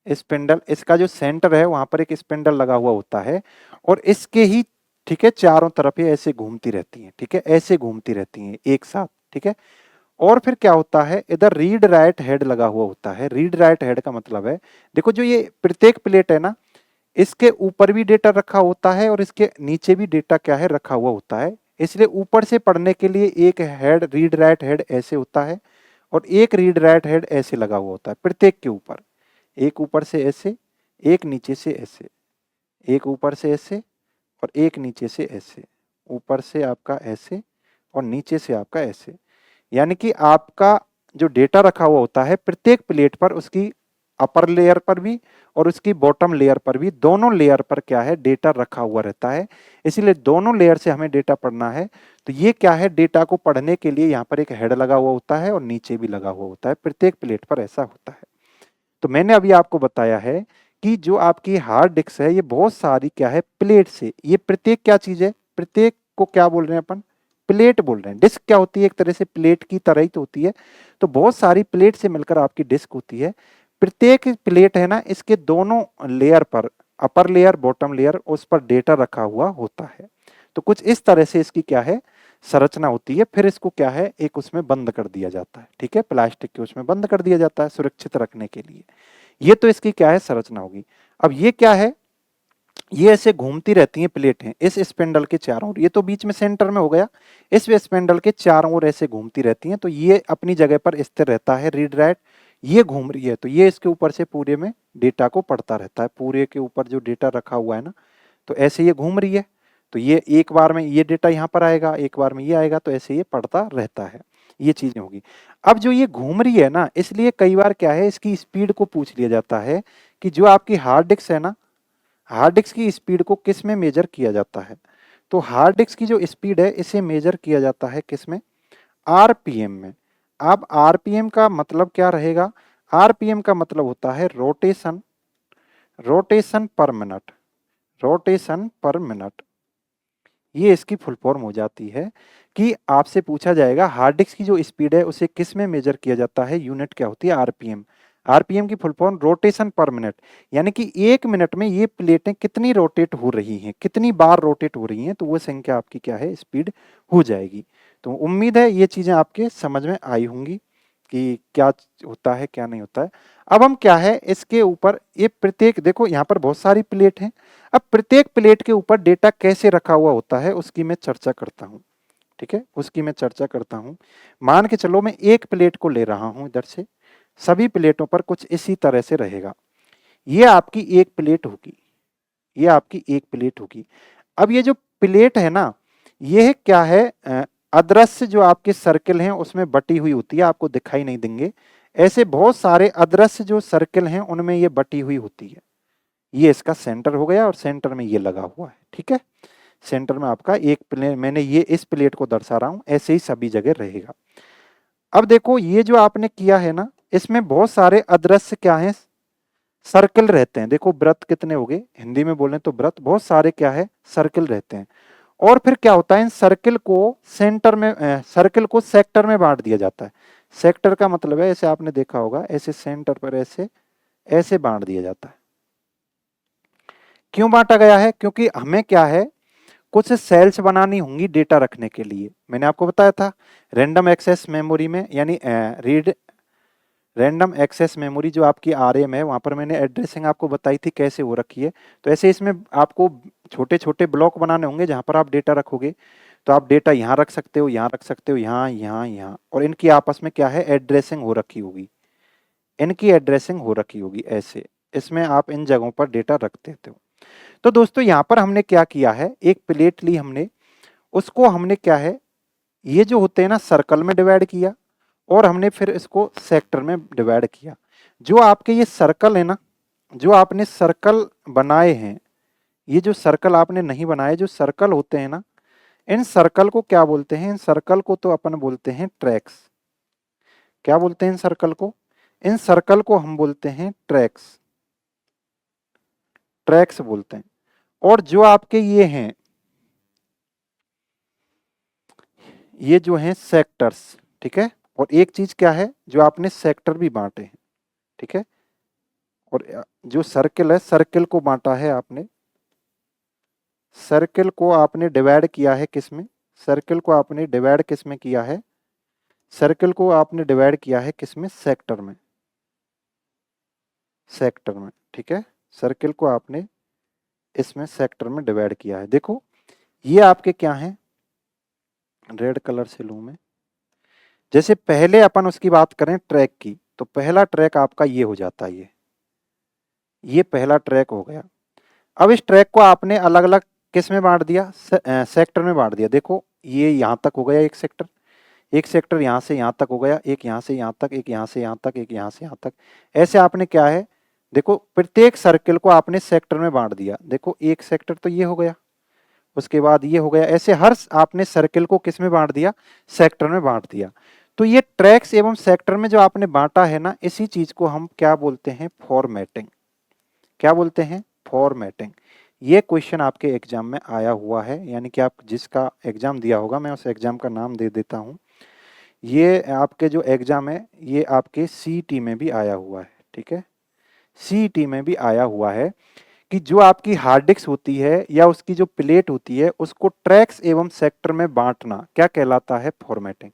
स्पिंडल, इसका जो सेंटर है वहां पर एक स्पिंडल लगा हुआ होता है, और इसके ही, ठीक है, चारों तरफ ये ऐसे घूमती रहती हैं, ठीक है, ऐसे घूमती रहती हैं एक साथ, ठीक है। और फिर क्या होता है, इधर रीड राइट हेड लगा हुआ होता है। रीड राइट हेड का मतलब है, देखो जो ये प्रत्येक प्लेट है ना, इसके ऊपर भी डेटा रखा होता है और इसके नीचे भी डेटा क्या है, रखा हुआ होता है। इसलिए ऊपर से पढ़ने के लिए एक हेड, रीड राइट हेड ऐसे होता है, और एक रीड राइट हेड ऐसे लगा हुआ होता है प्रत्येक के ऊपर। एक ऊपर से ऐसे, एक नीचे से ऐसे, एक ऊपर से ऐसे और एक नीचे से ऐसे, ऊपर से आपका ऐसे और नीचे से आपका ऐसे। यानी कि आपका जो डेटा रखा हुआ होता है प्रत्येक प्लेट पर, उसकी अपर लेयर पर भी और उसकी बॉटम लेयर पर भी, दोनों लेयर पर क्या है, डेटा रखा हुआ रहता है। इसीलिए दोनों लेयर से हमें डेटा पढ़ना है, तो ये क्या है, डेटा को पढ़ने के लिए यहाँ पर एक हेड लगा हुआ होता है और नीचे भी लगा हुआ होता है, प्रत्येक प्लेट पर ऐसा होता है। तो मैंने अभी आपको बताया है कि जो आपकी हार्ड डिस्क है, ये बहुत सारी क्या है, प्लेट से, ये प्रत्येक क्या चीज है, प्रत्येक को क्या बोल रहे हैं अपन, प्लेट बोल रहे हैं। डिस्क क्या होती है, एक तरह से प्लेट की तरह ही तो होती है। तो बहुत सारी प्लेट से मिलकर आपकी डिस्क होती है। प्रत्येक प्लेट है ना, इसके दोनों लेयर पर, अपर लेयर बॉटम लेयर, उस पर डेटा रखा हुआ होता है। तो कुछ इस तरह से इसकी क्या है, संरचना होती है। फिर इसको क्या है, एक उसमें बंद कर दिया जाता है, ठीक है, प्लास्टिक के उसमें बंद कर दिया जाता है सुरक्षित रखने के लिए। ये तो इसकी क्या है, संरचना होगी। अब ये क्या है, ये ऐसे घूमती रहती हैं प्लेटें इस स्पिंडल के चारों ओर। ये तो बीच में सेंटर में हो गया, इस स्पिंडल के चारों ओर ऐसे घूमती रहती हैं। तो ये अपनी जगह पर स्थिर रहता है रीड राइट, ये घूम रही है तो ये इसके ऊपर से पूरे में डेटा को पढ़ता रहता है। पूरे के ऊपर जो डेटा रखा हुआ है ना, तो ऐसे ये घूम रही है, तो ये एक बार में ये डेटा यहाँ पर आएगा, एक बार में ये आएगा, तो ऐसे ये पढ़ता रहता है। ये चीजें होगी। अब जो ये घूम रही है ना, इसलिए कई बार क्या है, इसकी स्पीड को पूछ लिया जाता है कि जो आपकी हार्ड डिस्क है ना, हार्ड डिस्क की स्पीड को किस में मेजर किया जाता है। तो हार्ड डिस्क की जो स्पीड है, इसे मेजर किया जाता है किस में, आरपीएम में। अब आरपीएम का मतलब क्या रहेगा, आरपीएम का मतलब होता है रोटेशन, रोटेशन पर मिनट, रोटेशन पर मिनट। ये इसकी फुल फॉर्म हो जाती है कि आपसे पूछा जाएगा हार्ड डिस्क की जो स्पीड है उसे किस में मेजर किया जाता है, यूनिट क्या होती है, आरपीएम। आरपीएम की फुल फॉर्म रोटेशन पर मिनट, यानी कि एक मिनट में ये प्लेटें कितनी रोटेट हो रही हैं, कितनी बार रोटेट हो रही हैं, तो वो संख्या आपकी क्या है, स्पीड हो जाएगी। तो उम्मीद है ये चीजें आपके समझ में आई होंगी कि क्या होता है क्या नहीं होता है। अब हम क्या है, इसके ऊपर ये प्रत्येक, देखो यहाँ पर बहुत सारी प्लेट हैं। अब प्रत्येक प्लेट के ऊपर डेटा कैसे रखा हुआ होता है उसकी मैं चर्चा करता हूँ, ठीक है, उसकी मैं चर्चा करता हूँ। मान के चलो मैं एक प्लेट को ले रहा हूँ इधर से, सभी प्लेटों पर कुछ इसी तरह से रहेगा। ये आपकी एक प्लेट होगी, ये आपकी एक प्लेट होगी। अब ये जो प्लेट है ना, ये क्या है, अदृश्य जो आपके सर्किल हैं उसमें बटी हुई होती है, आपको दिखाई नहीं देंगे। ऐसे बहुत सारे अदृश्य जो सर्किल हैं उनमें ये बटी हुई होती है। ये इसका सेंटर हो गया और सेंटर में ये लगा हुआ है, ठीक है। सेंटर में आपका एक प्लेट, मैंने ये इस प्लेट को दर्शा रहा हूं, ऐसे ही सभी जगह रहेगा। अब देखो ये जो आपने किया है ना, इसमें बहुत सारे अदृश्य क्या है, सर्कल रहते हैं। देखो वृत्त कितने हो गए, हिंदी में बोलें तो वृत्त, बहुत सारे क्या है, सर्कल रहते हैं। और फिर क्या होता है, इन सर्कल को सेंटर में, सर्कल को सेक्टर में बांट दिया जाता है। सेक्टर का मतलब है, ऐसे आपने देखा होगा, ऐसे सेंटर पर ऐसे ऐसे बांट दिया जाता है। क्यों बांटा गया है, क्योंकि हमें क्या है, कुछ सेल्स बनानी होंगी डेटा रखने के लिए। मैंने आपको बताया था रैंडम एक्सेस मेमोरी में, यानी रीड रैंडम एक्सेस मेमोरी जो आपकी आरएम है, वहां पर मैंने एड्रेसिंग आपको बताई थी कैसे हो रखी है। तो ऐसे इसमें आपको छोटे छोटे ब्लॉक बनाने होंगे जहां पर आप डेटा रखोगे। तो आप डेटा यहाँ रख सकते हो, यहाँ रख सकते हो, यहाँ यहाँ यहाँ, और इनकी आपस में क्या है, एड्रेसिंग हो रखी होगी, इनकी एड्रेसिंग हो रखी होगी ऐसे। इसमें आप इन जगहों पर डेटा रख देते हो। तो दोस्तों यहाँ पर हमने क्या किया है, एक प्लेट ली हमने, उसको हमने क्या है, ये जो होते हैं ना सर्कल में डिवाइड किया, और हमने फिर इसको सेक्टर में डिवाइड किया। जो आपके ये सर्कल है ना, जो आपने सर्कल बनाए हैं, ये जो सर्कल आपने नहीं बनाए, जो सर्कल होते हैं ना, इन सर्कल को क्या बोलते हैं? इन सर्कल को तो अपन बोलते हैं ट्रैक्स। क्या बोलते हैं इन सर्कल को? इन सर्कल को हम बोलते हैं ट्रैक्स, ट्रैक्स बोलते हैं। और जो आपके ये हैं, ये जो हैं सेक्टर्स, ठीक है। और एक चीज क्या है, जो आपने सेक्टर भी बांटे हैं, ठीक है। और जो सर्किल है, सर्किल को बांटा है आपने, सर्किल को आपने डिवाइड किया है किस में? सर्किल को आपने डिवाइड किस में किया है? सर्किल को आपने डिवाइड किया है किस में? सेक्टर में, सेक्टर में, ठीक है। सर्किल को आपने इसमें सेक्टर में डिवाइड किया है। देखो ये आपके क्या हैं, रेड कलर से लूं मैं। जैसे पहले अपन उसकी बात करें ट्रैक की, तो पहला ट्रैक आपका ये हो जाता है, ये पहला ट्रैक हो गया। अब इस ट्रैक को आपने अलग अलग किस में बांट दिया? सेक्टर में बांट दिया। देखो ये यहाँ तक हो गया एक सेक्टर, एक सेक्टर यहाँ से यहाँ तक हो गया, एक यहाँ से यहाँ तक, एक यहाँ से यहाँ तक, एक यहाँ से यहाँ तक। ऐसे आपने क्या है, देखो प्रत्येक सर्किल को आपने सेक्टर में बांट दिया। देखो एक सेक्टर तो ये हो गया, उसके बाद ये हो गया, ऐसे हर आपने सर्किल को किस में बांट दिया? सेक्टर में बांट दिया। तो ये ट्रैक्स एवं सेक्टर में जो आपने बांटा है ना, इसी चीज को हम क्या बोलते हैं? फॉर्मेटिंग। क्या बोलते हैं? फॉर्मेटिंग। ये क्वेश्चन आपके एग्जाम में आया हुआ है, यानी कि आप जिसका एग्जाम दिया होगा, मैं उस एग्जाम का नाम दे देता हूं। ये आपके जो एग्जाम है, ये आपके सीईटी में भी आया हुआ है, ठीक है। सीईटी में भी आया हुआ है कि जो आपकी हार्ड डिस्क होती है या उसकी जो प्लेट होती है, उसको ट्रैक्स एवं सेक्टर में बांटना क्या कहलाता है? फॉर्मेटिंग।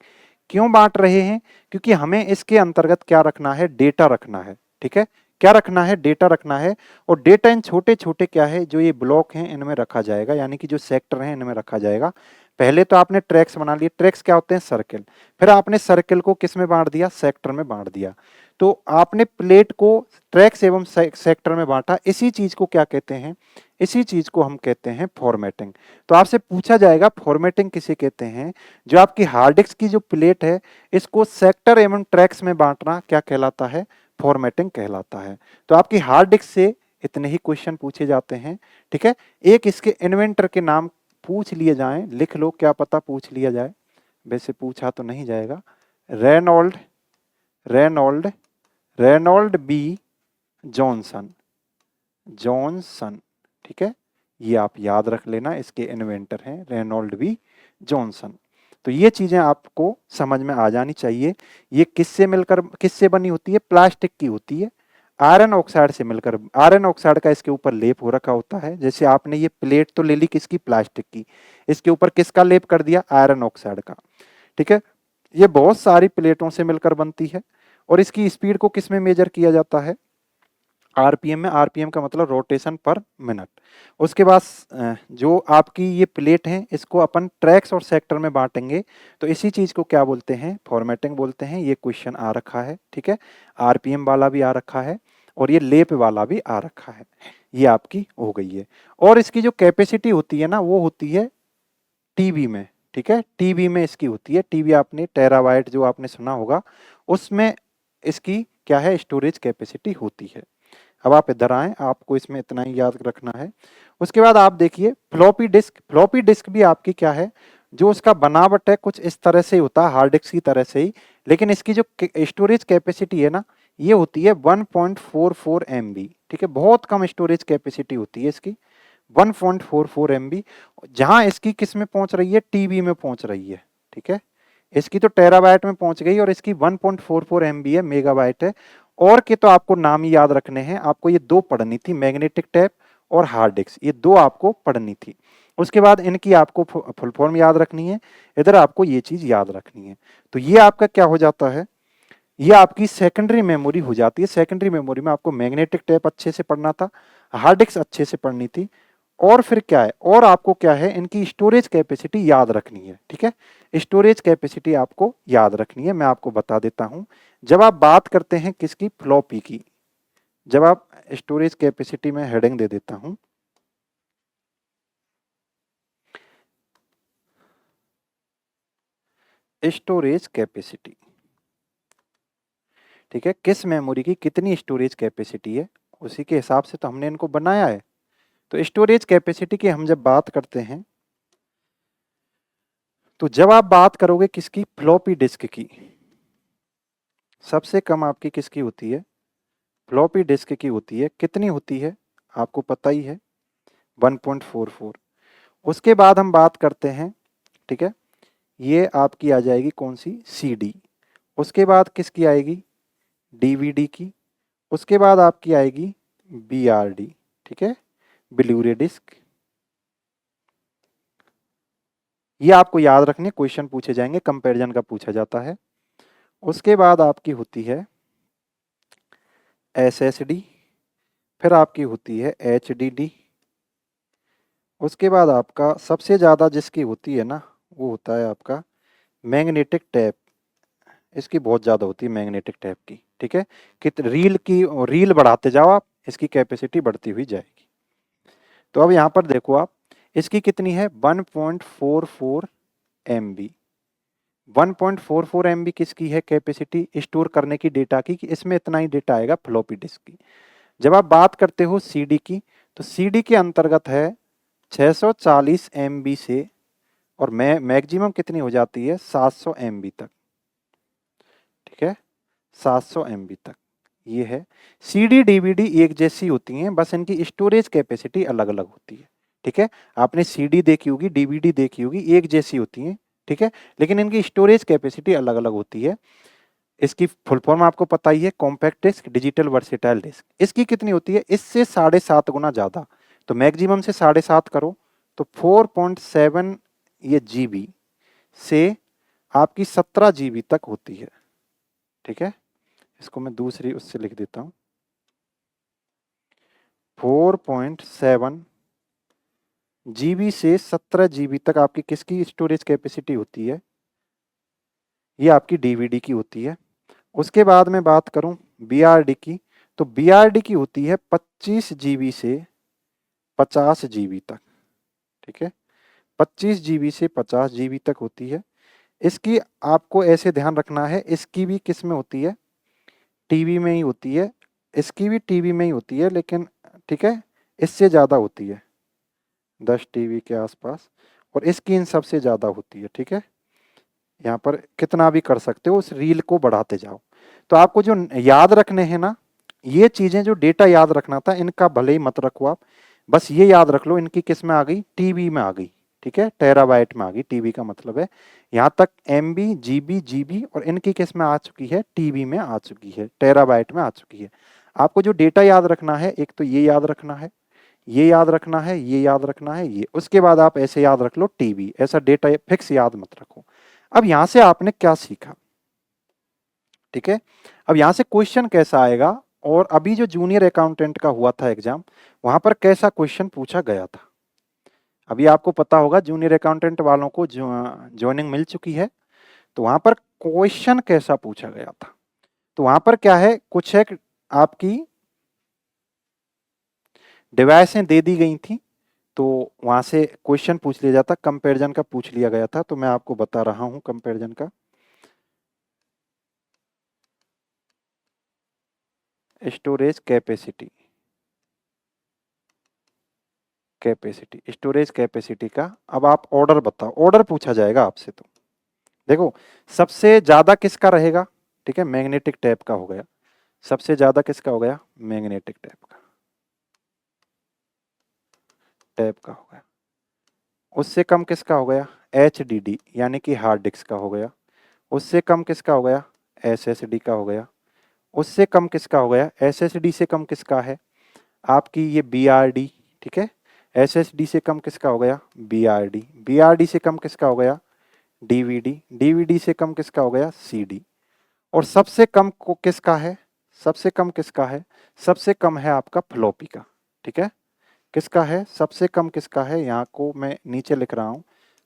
क्यों बांट रहे हैं? क्योंकि हमें इसके अंतर्गत क्या रखना है? डेटा रखना है, ठीक है। क्या रखना है? डेटा रखना है। और डेटा इन छोटे छोटे क्या है, जो ये ब्लॉक हैं इनमें रखा जाएगा, यानी कि जो सेक्टर हैं इनमें रखा जाएगा। पहले तो आपने ट्रैक्स बना लिए। ट्रैक्स क्या होते हैं? सर्किल। फिर आपने सर्किल को किस में बांट दिया? सेक्टर में बांट दिया। तो आपने प्लेट को ट्रैक्स एवं सेक्टर में बांटा। इसी चीज को क्या कहते हैं? इसी चीज को हम कहते हैं फॉर्मेटिंग। तो आपसे पूछा जाएगा फॉर्मेटिंग किसे कहते हैं? जो आपकी हार्ड डिस्क की जो प्लेट है, इसको सेक्टर एवं ट्रैक्स में बांटना क्या कहलाता है? फॉर्मेटिंग कहलाता है। तो आपकी हार्ड डिस्क से इतने ही क्वेश्चन पूछे जाते हैं, ठीक है। एक इसके इन्वेंटर के नाम पूछ लिए जाएं, लिख लो, क्या पता पूछ लिया जाए, वैसे पूछा तो नहीं जाएगा। Reynold, Reynold, Reynold B Johnson, Johnson, ठीक है। ये आप याद रख लेना, इसके इन्वेंटर हैं रेनॉल्ड बी जॉनसन। तो ये चीजें आपको समझ में आ जानी चाहिए। ये किससे मिलकर, किससे बनी होती है? प्लास्टिक की होती है, आयरन ऑक्साइड से मिलकर। आयरन ऑक्साइड का इसके ऊपर लेप हो रखा होता है। जैसे आपने ये प्लेट तो ले ली किसकी? प्लास्टिक की। इसके ऊपर किसका लेप कर दिया? आयरन ऑक्साइड का, ठीक है। ये बहुत सारी प्लेटों से मिलकर बनती है। और इसकी स्पीड को किस में मेजर किया जाता है? आरपीएम में। आरपीएम का मतलब रोटेशन पर मिनट। उसके बाद जो आपकी ये प्लेट है, इसको अपन ट्रैक्स और सेक्टर में बांटेंगे। तो इसी चीज को क्या बोलते हैं? फॉर्मेटिंग बोलते हैं। ये क्वेश्चन आ रखा है, ठीक है। आरपीएम वाला भी आ रखा है और ये लेप वाला भी आ रखा है। ये आपकी हो गई है। और इसकी जो कैपेसिटी होती है ना, वो होती है टीबी में, ठीक है। टीबी में इसकी होती है। टीबी आपने टेराबाइट जो आपने सुना होगा, उसमें इसकी क्या है? स्टोरेज कैपेसिटी होती है। अब आप इधर आए, आपको इसमें इतना ही याद रखना है। उसके बाद आप देखिए फ्लॉपी डिस्क। फ्लॉपी डिस्क भी आपकी क्या है? जो उसका बनावट है कुछ इस तरह से ही होता है, हार्ड डिस्क की तरह से ही, लेकिन इसकी जो स्टोरेज कैपेसिटी है ना, ये होती है 1.44 MB, ठीक है। बहुत कम स्टोरेज कैपेसिटी होती है इसकी, 1.44 MB। जहां इसकी किस में पहुंच रही है? टीबी में पहुंच रही है, ठीक है। इसकी तो टेराबाइट में पहुंच गई और इसकी 1.44 MB है, मेगाबाइट है। और के तो आपको नाम ही याद रखने हैं। आपको ये दो पढ़नी थी, मैग्नेटिक टेप और हार्ड डिस्क, ये दो आपको पढ़नी थी। उसके बाद इनकी आपको फुल फॉर्म याद रखनी है। इधर आपको ये चीज याद रखनी है। तो ये आपका क्या हो जाता है? ये आपकी सेकेंडरी मेमोरी हो जाती है। सेकेंडरी मेमोरी में आपको मैग्नेटिक टेप अच्छे से पढ़ना था, हार्ड डिस्क अच्छे से पढ़नी थी, और फिर क्या है, और आपको क्या है? इनकी स्टोरेज कैपेसिटी याद रखनी है, ठीक है। स्टोरेज कैपेसिटी आपको याद रखनी है। मैं आपको बता देता हूं, जब आप बात करते हैं किसकी? फ्लॉपी की। जब आप स्टोरेज कैपेसिटी में हेडिंग दे देता हूं, स्टोरेज कैपेसिटी, ठीक है। किस मेमोरी की कितनी स्टोरेज कैपेसिटी है, उसी के हिसाब से तो हमने इनको बनाया है। तो स्टोरेज कैपेसिटी की हम जब बात करते हैं, तो जब आप बात करोगे किसकी, फ्लॉपी डिस्क की, सबसे कम आपकी किसकी होती है, फ्लॉपी डिस्क की होती है। कितनी होती है आपको पता ही है, 1.44। उसके बाद हम बात करते हैं, ठीक है, ये आपकी आ जाएगी कौन सी, सीडी। उसके बाद किसकी आएगी, डीवीडी की। उसके बाद आपकी आएगी बीआरडी, ठीक है, ब्लूरे डिस्क। ये आपको याद रखने, क्वेश्चन पूछे जाएंगे, कंपैरिजन का पूछा जाता है। उसके बाद आपकी होती है एसएसडी, फिर आपकी होती है एचडीडी। उसके बाद आपका सबसे ज़्यादा जिसकी होती है ना, वो होता है आपका मैग्नेटिक टैप। इसकी बहुत ज़्यादा होती है मैग्नेटिक टैप की, ठीक है। रील की, रील बढ़ाते जाओ आप, इसकी कैपेसिटी बढ़ती हुई जाएगी। तो अब यहाँ पर देखो आप, इसकी कितनी है, 1.44 MB। 1.44 MB किसकी है कैपेसिटी स्टोर करने की डेटा की, कि इसमें इतना ही डेटा आएगा फ्लॉपी डिस्क की। जब आप बात करते हो सीडी की, तो सीडी के अंतर्गत है 640 MB से, और मैक्सिमम कितनी हो जाती है, 700 MB तक, ठीक है, 700 MB तक ये है। सीडी डीवीडी एक जैसी होती हैं, बस इनकी स्टोरेज कैपेसिटी अलग अलग होती है, ठीक है। आपने सीडी देखी होगी, डीवीडी देखी होगी, एक जैसी होती हैं, ठीक है, लेकिन इनकी स्टोरेज कैपेसिटी अलग अलग होती है। इसकी फुल फॉर्म आपको पता ही है, compact disc, digital versatile disc. इसकी कितनी होती है, इससे 7.5 गुना ज्यादा। तो मैक्सिमम से 7.5 करो तो 4.7 ये जीबी से आपकी 17 जीबी तक होती है, ठीक है। इसको मैं दूसरी उससे लिख देता हूं, 4.7 जीबी से 17 जीबी तक आपकी किसकी स्टोरेज कैपेसिटी होती है, ये आपकी डीवीडी की होती है। उसके बाद में बात करूं बीआरडी की, तो बीआरडी की होती है 25 जीबी से 50 जीबी तक, ठीक है, 25 जीबी से 50 जीबी तक होती है। इसकी आपको ऐसे ध्यान रखना है, इसकी भी किस में होती है, टीवी में ही होती है। इसकी भी टीवी में ही होती है, लेकिन ठीक है, इससे ज़्यादा होती है, 10 टीवी के आसपास, और इसकी इन सबसे ज़्यादा होती है, ठीक है। यहाँ पर कितना भी कर सकते हो, उस रील को बढ़ाते जाओ। तो आपको जो याद रखने हैं ना, ये चीज़ें जो डेटा याद रखना था, इनका भले ही मत रखो आप, बस ये याद रख लो, इनकी किस में आ गई, टीबी में आ गई, ठीक है, टेराबाइट में आ गई। टीबी का मतलब है यहाँ तक एमबी, जीबी, जीबी, और इनकी किस में आ चुकी है, टीबी में आ चुकी है, टेराबाइट में आ चुकी है। आपको जो डेटा याद रखना है, एक तो ये याद रखना है, ये याद रखना है, ये याद रखना है, ये, उसके बाद आप ऐसे याद रख लो टीबी, ऐसा डेटा फिक्स याद मत रखो। अब यहां से आपने क्या सीखा, ठीक है। अब यहां से क्वेश्चन कैसा आएगा, और अभी जो जूनियर अकाउंटेंट का हुआ था एग्जाम, वहां पर कैसा क्वेश्चन पूछा गया था। अभी आपको पता होगा जूनियर अकाउंटेंट वालों को ज्वाइनिंग मिल चुकी है, तो वहां पर क्वेश्चन कैसा पूछा गया था। तो वहां पर क्या है, कुछ एक आपकी डिवाइसें दे दी गई थी, तो वहां से क्वेश्चन पूछ लिया जाता, कंपैरिजन का पूछ लिया गया था। तो मैं आपको बता रहा हूं कंपैरिजन का, स्टोरेज कैपेसिटी, स्टोरेज कैपेसिटी का। अब आप ऑर्डर बताओ, ऑर्डर पूछा जाएगा आपसे। तो देखो, सबसे ज्यादा किसका रहेगा, ठीक है, मैग्नेटिक टैप का हो गया। सबसे ज्यादा किसका हो गया, मैग्नेटिक टैप का हो गया। उससे कम किसका हो गया, एचडीडी यानी कि हार्ड डिस्क का हो गया। उससे कम किसका हो गया, एसएसडी का हो गया। उससे कम किसका हो गया, एसएसडी से कम किसका है, आपकी ये बीआरडी, ठीक है। एसएसडी से कम किसका हो गया, बीआरडी। बीआरडी से कम किसका हो गया, डीवीडी। डीवीडी से कम किसका हो गया, सीडी। और सबसे कम को किसका है, सबसे कम किसका है, सबसे कम है आपका फ्लॉपी का, ठीक है। किसका है, सबसे कम किसका है, यहाँ को मैं नीचे लिख रहा हूं,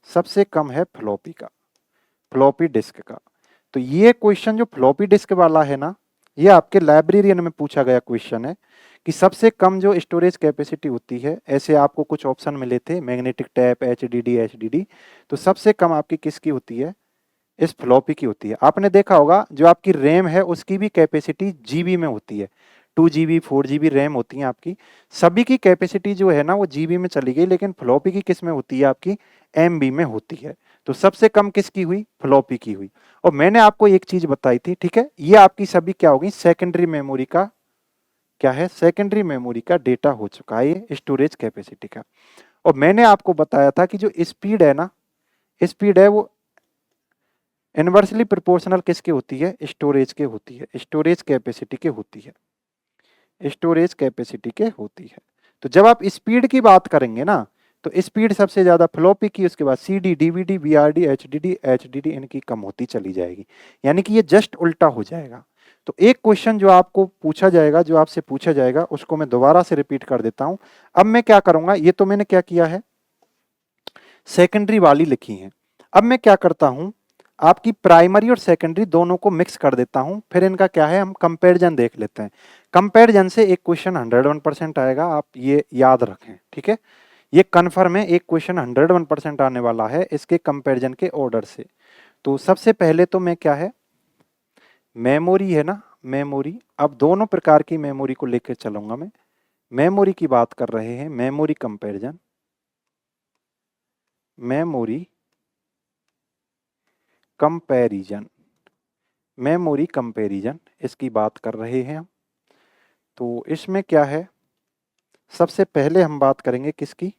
सबसे कम है फ्लॉपी का, फ्लॉपी डिस्क का। तो ये क्वेश्चन जो फ्लॉपी डिस्क वाला है ना, ये आपके लाइब्रेरियन में पूछा गया क्वेश्चन है, कि सबसे कम जो स्टोरेज कैपेसिटी होती है, ऐसे आपको कुछ ऑप्शन मिले थे, मैग्नेटिक टैप, एचडीडी, एचडीडी, तो सबसे कम आपकी किसकी होती है, इस फ्लॉपी की होती है। आपने देखा होगा जो आपकी रैम है, उसकी भी कैपेसिटी जीबी में होती है, 2 GB 4 GB रैम होती है आपकी, सभी की कैपेसिटी जो है ना वो जीबी में चली गई, लेकिन फ्लॉपी की किस में होती है आपकी, एमबी में होती है। तो सबसे कम किसकी हुई, फ्लॉपी की हुई। और मैंने आपको एक चीज बताई थी, ठीक है, ये आपकी सभी क्या होगी, सेकेंडरी मेमोरी का क्या है, सेकेंडरी मेमोरी का डेटा हो चुका है ये स्टोरेज कैपेसिटी का। और मैंने आपको बताया था कि जो स्पीड है ना, स्पीड है वो इनवर्सली प्रोपोर्शनल किसके होती है, स्टोरेज के होती है, स्टोरेज कैपेसिटी के होती है, स्टोरेज कैपेसिटी के होती है। तो जब आप स्पीड की बात करेंगे ना, तो स्पीड सबसे ज्यादा फ्लॉपी की, उसके बाद सीडी, डीवीडी, बीआरडी, एचडीडी इनकी कम होती चली जाएगी। यानी कि ये जस्ट उल्टा हो जाएगा। तो एक क्वेश्चन जो आपको पूछा जाएगा, जो आपसे पूछा जाएगा, उसको मैं दोबारा से रिपीट कर देता हूं। अब मैं क्या करूंगा, ये तो मैंने क्या किया है, सेकेंडरी वाली लिखी है। अब मैं क्या करता हूं, आपकी प्राइमरी और सेकेंडरी दोनों को मिक्स कर देता हूं, फिर इनका क्या है, हम कंपैरिजन देख लेते हैं। कंपैरिजन से एक क्वेश्चन 101% आएगा, आप ये याद रखें, ठीक है। ये कन्फर्म है, एक क्वेश्चन 101% आने वाला है इसके कंपैरिजन के ऑर्डर से। तो सबसे पहले तो मैं क्या है, मेमोरी है ना, मेमोरी, अब दोनों प्रकार की मेमोरी को लेकर चलूंगा मैं। मेमोरी की बात कर रहे हैं, memory comparison, memory comparison, memory comparison, इसकी बात कर रहे हैं हम। तो इसमें क्या है, सबसे पहले हम बात करेंगे किसकी,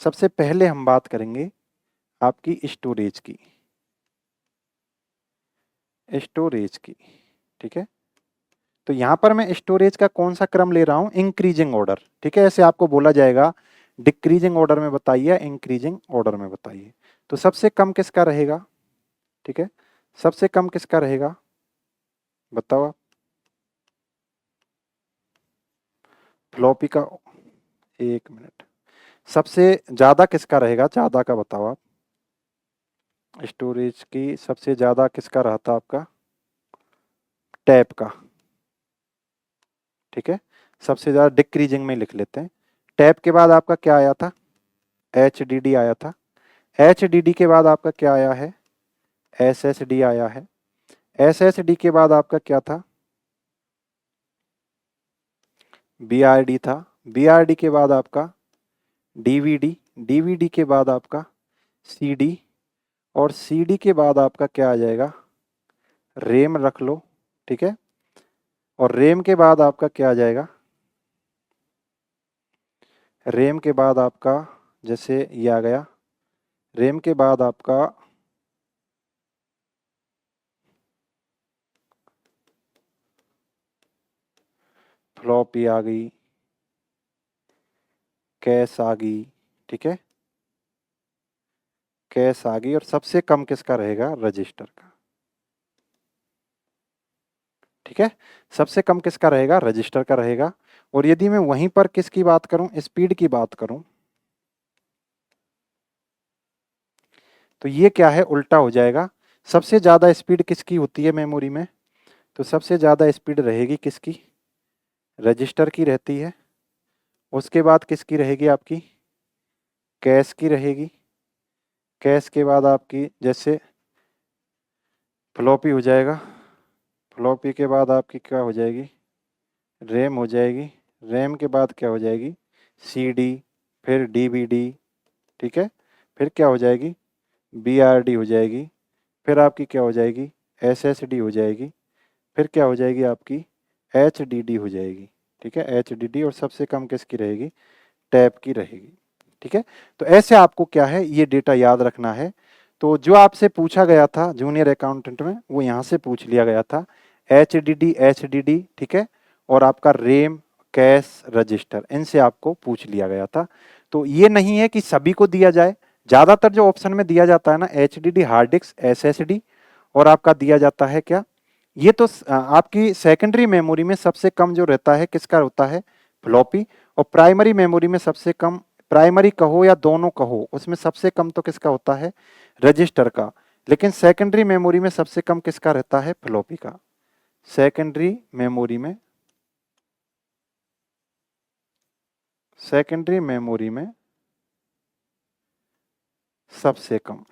सबसे पहले हम बात करेंगे आपकी स्टोरेज की, स्टोरेज की, ठीक है। तो यहां पर मैं स्टोरेज का कौन सा क्रम ले रहा हूं, इंक्रीजिंग ऑर्डर, ठीक है। ऐसे आपको बोला जाएगा डिक्रीजिंग ऑर्डर में बताइए, इंक्रीजिंग ऑर्डर में बताइए। तो सबसे कम किसका रहेगा, ठीक है, सबसे कम किसका रहेगा, बताओ आप, फ्लॉपी का, एक मिनट, सबसे ज्यादा किसका रहेगा, ज्यादा का बताओ आप, स्टोरेज की सबसे ज्यादा किसका रहा था आपका, टैब का, ठीक है। सबसे ज्यादा डिक्रीजिंग में लिख लेते हैं। टैब के बाद आपका क्या आया था, एच डी डी आया था। एच डी डी के बाद आपका क्या आया है, एस एस डी आया है। एस एस डी के बाद आपका क्या था, बी आर डी था। बी आर डी के बाद आपका डीवीडी, डीवीडी के बाद आपका सी डी, और सी डी के बाद आपका क्या आ जाएगा, रेम रख लो, ठीक है। और रेम के बाद आपका क्या आ जाएगा, रेम के बाद आपका, जैसे ये आ गया, रेम के बाद आपका फ्लॉपी आ गई, कैश आ गई, ठीक है, कैश आ गई। और सबसे कम किसका रहेगा, रजिस्टर का, ठीक है। सबसे कम किसका रहेगा, रजिस्टर का रहेगा। और यदि मैं वहीं पर किसकी बात करूं, स्पीड की बात करूं, तो ये क्या है, उल्टा हो जाएगा। सबसे ज्यादा स्पीड किसकी होती है मेमोरी में, तो सबसे ज्यादा स्पीड रहेगी किसकी, रजिस्टर की रहती है। उसके बाद किसकी रहेगी आपकी, कैश की रहेगी। कैश के बाद आपकी जैसे फ्लॉपी हो जाएगा। फ्लॉपी के बाद आपकी क्या हो जाएगी, रैम हो जाएगी। रैम के बाद क्या हो जाएगी, सीडी, फिर डीवीडी, ठीक है। फिर क्या हो जाएगी, बीआरडी हो जाएगी। फिर आपकी क्या हो जाएगी, एसएसडी हो जाएगी। फिर क्या हो जाएगी आपकी, एचडीडी हो जाएगी, ठीक है, एचडीडी। और सबसे कम किसकी रहेगी, टैब की रहेगी, ठीक है। तो ऐसे आपको क्या है, ये डेटा याद रखना है। तो जो आपसे पूछा गया था जूनियर अकाउंटेंट में, वो यहाँ से पूछ लिया गया था, एचडीडी, ठीक है, और आपका रेम, कैश, रजिस्टर, इनसे आपको पूछ लिया गया था। तो ये नहीं है कि सभी को दिया जाए, ज्यादातर जो ऑप्शन में दिया जाता है ना, एचडीडी, हार्ड डिस्क, एसएसडी, और आपका दिया जाता है क्या, ये तो आपकी सेकेंडरी मेमोरी में सबसे कम जो रहता है किसका होता है, फ्लॉपी। और प्राइमरी मेमोरी में सबसे कम, प्राइमरी कहो या दोनों कहो, उसमें सबसे कम तो किसका होता है, रजिस्टर का। लेकिन सेकेंडरी मेमोरी में सबसे कम किसका रहता है, फ्लॉपी का। सेकेंडरी मेमोरी में, सेकेंडरी मेमोरी में सबसे कम,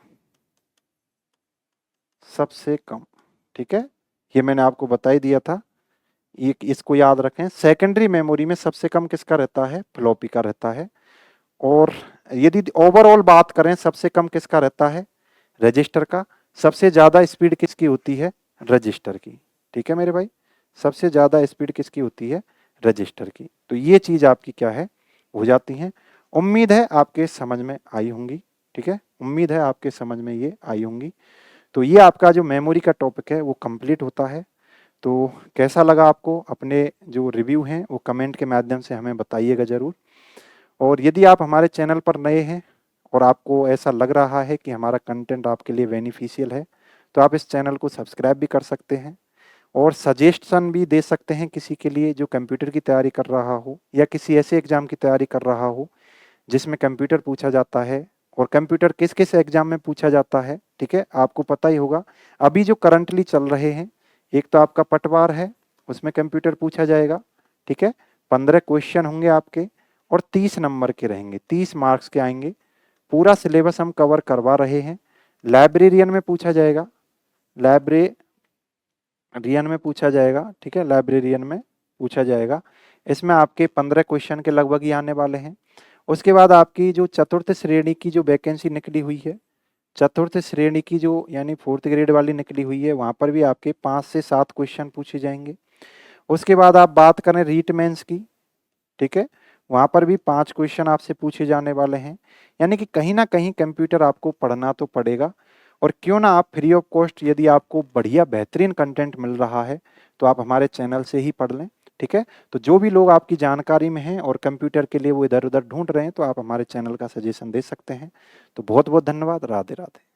सबसे कम, ठीक है। ये मैंने आपको बता ही दिया था। ये इसको याद रखें। सेकेंडरी मेमोरी में सबसे कम किसका रहता है? फ्लॉपी का रहता है। और यदि ओवरऑल बात करें सबसे कम किसका रहता है? रजिस्टर का। सबसे ज्यादा स्पीड किसकी होती है? रजिस्टर की। ठीक है मेरे भाई, सबसे ज्यादा स्पीड किसकी होती है? रजिस्टर की। तो ये चीज आपकी क्या है? हो जाती है। उम्मीद है आपके समझ में आई होंगी। ठीक है, उम्मीद है आपके समझ में ये आई होंगी। तो ये आपका जो मेमोरी का टॉपिक है वो कंप्लीट होता है। तो कैसा लगा आपको? अपने जो रिव्यू हैं वो कमेंट के माध्यम से हमें बताइएगा ज़रूर। और यदि आप हमारे चैनल पर नए हैं और आपको ऐसा लग रहा है कि हमारा कंटेंट आपके लिए बेनिफिशियल है, तो आप इस चैनल को सब्सक्राइब भी कर सकते हैं और सजेशन भी दे सकते हैं किसी के लिए जो कंप्यूटर की तैयारी कर रहा हो या किसी ऐसे एग्ज़ाम की तैयारी कर रहा हो जिसमें कंप्यूटर पूछा जाता है। और कंप्यूटर किस किस एग्ज़ाम में पूछा जाता है, ठीक है, आपको पता ही होगा। अभी जो करंटली चल रहे हैं, एक तो आपका पटवार है, उसमें कंप्यूटर पूछा जाएगा। ठीक है, 15 क्वेश्चन होंगे आपके और 30 नंबर के रहेंगे, 30 मार्क्स के आएंगे। पूरा सिलेबस हम कवर करवा रहे हैं। लाइब्रेरियन में पूछा जाएगा, लाइब्रेरियन में पूछा जाएगा। ठीक है, लाइब्रेरियन में पूछा जाएगा। इसमें आपके 15 क्वेश्चन के लगभग ही आने वाले हैं। उसके बाद आपकी जो चतुर्थ श्रेणी की जो वैकेंसी निकली हुई है, चतुर्थ श्रेणी की जो यानी 4th ग्रेड वाली निकली हुई है, वहाँ पर भी आपके 5 से 7 क्वेश्चन पूछे जाएंगे। उसके बाद आप बात करें रीट मेंस की, ठीक है, वहाँ पर भी 5 क्वेश्चन आपसे पूछे जाने वाले हैं। यानी कि कहीं ना कहीं कंप्यूटर आपको पढ़ना तो पड़ेगा। और क्यों ना आप फ्री ऑफ कॉस्ट, यदि आपको बढ़िया बेहतरीन कंटेंट मिल रहा है तो आप हमारे चैनल से ही पढ़ लें। ठीक है, तो जो भी लोग आपकी जानकारी में हैं और कंप्यूटर के लिए वो इधर उधर ढूंढ रहे हैं, तो आप हमारे चैनल का सजेशन दे सकते हैं। तो बहुत बहुत धन्यवाद। राधे राधे।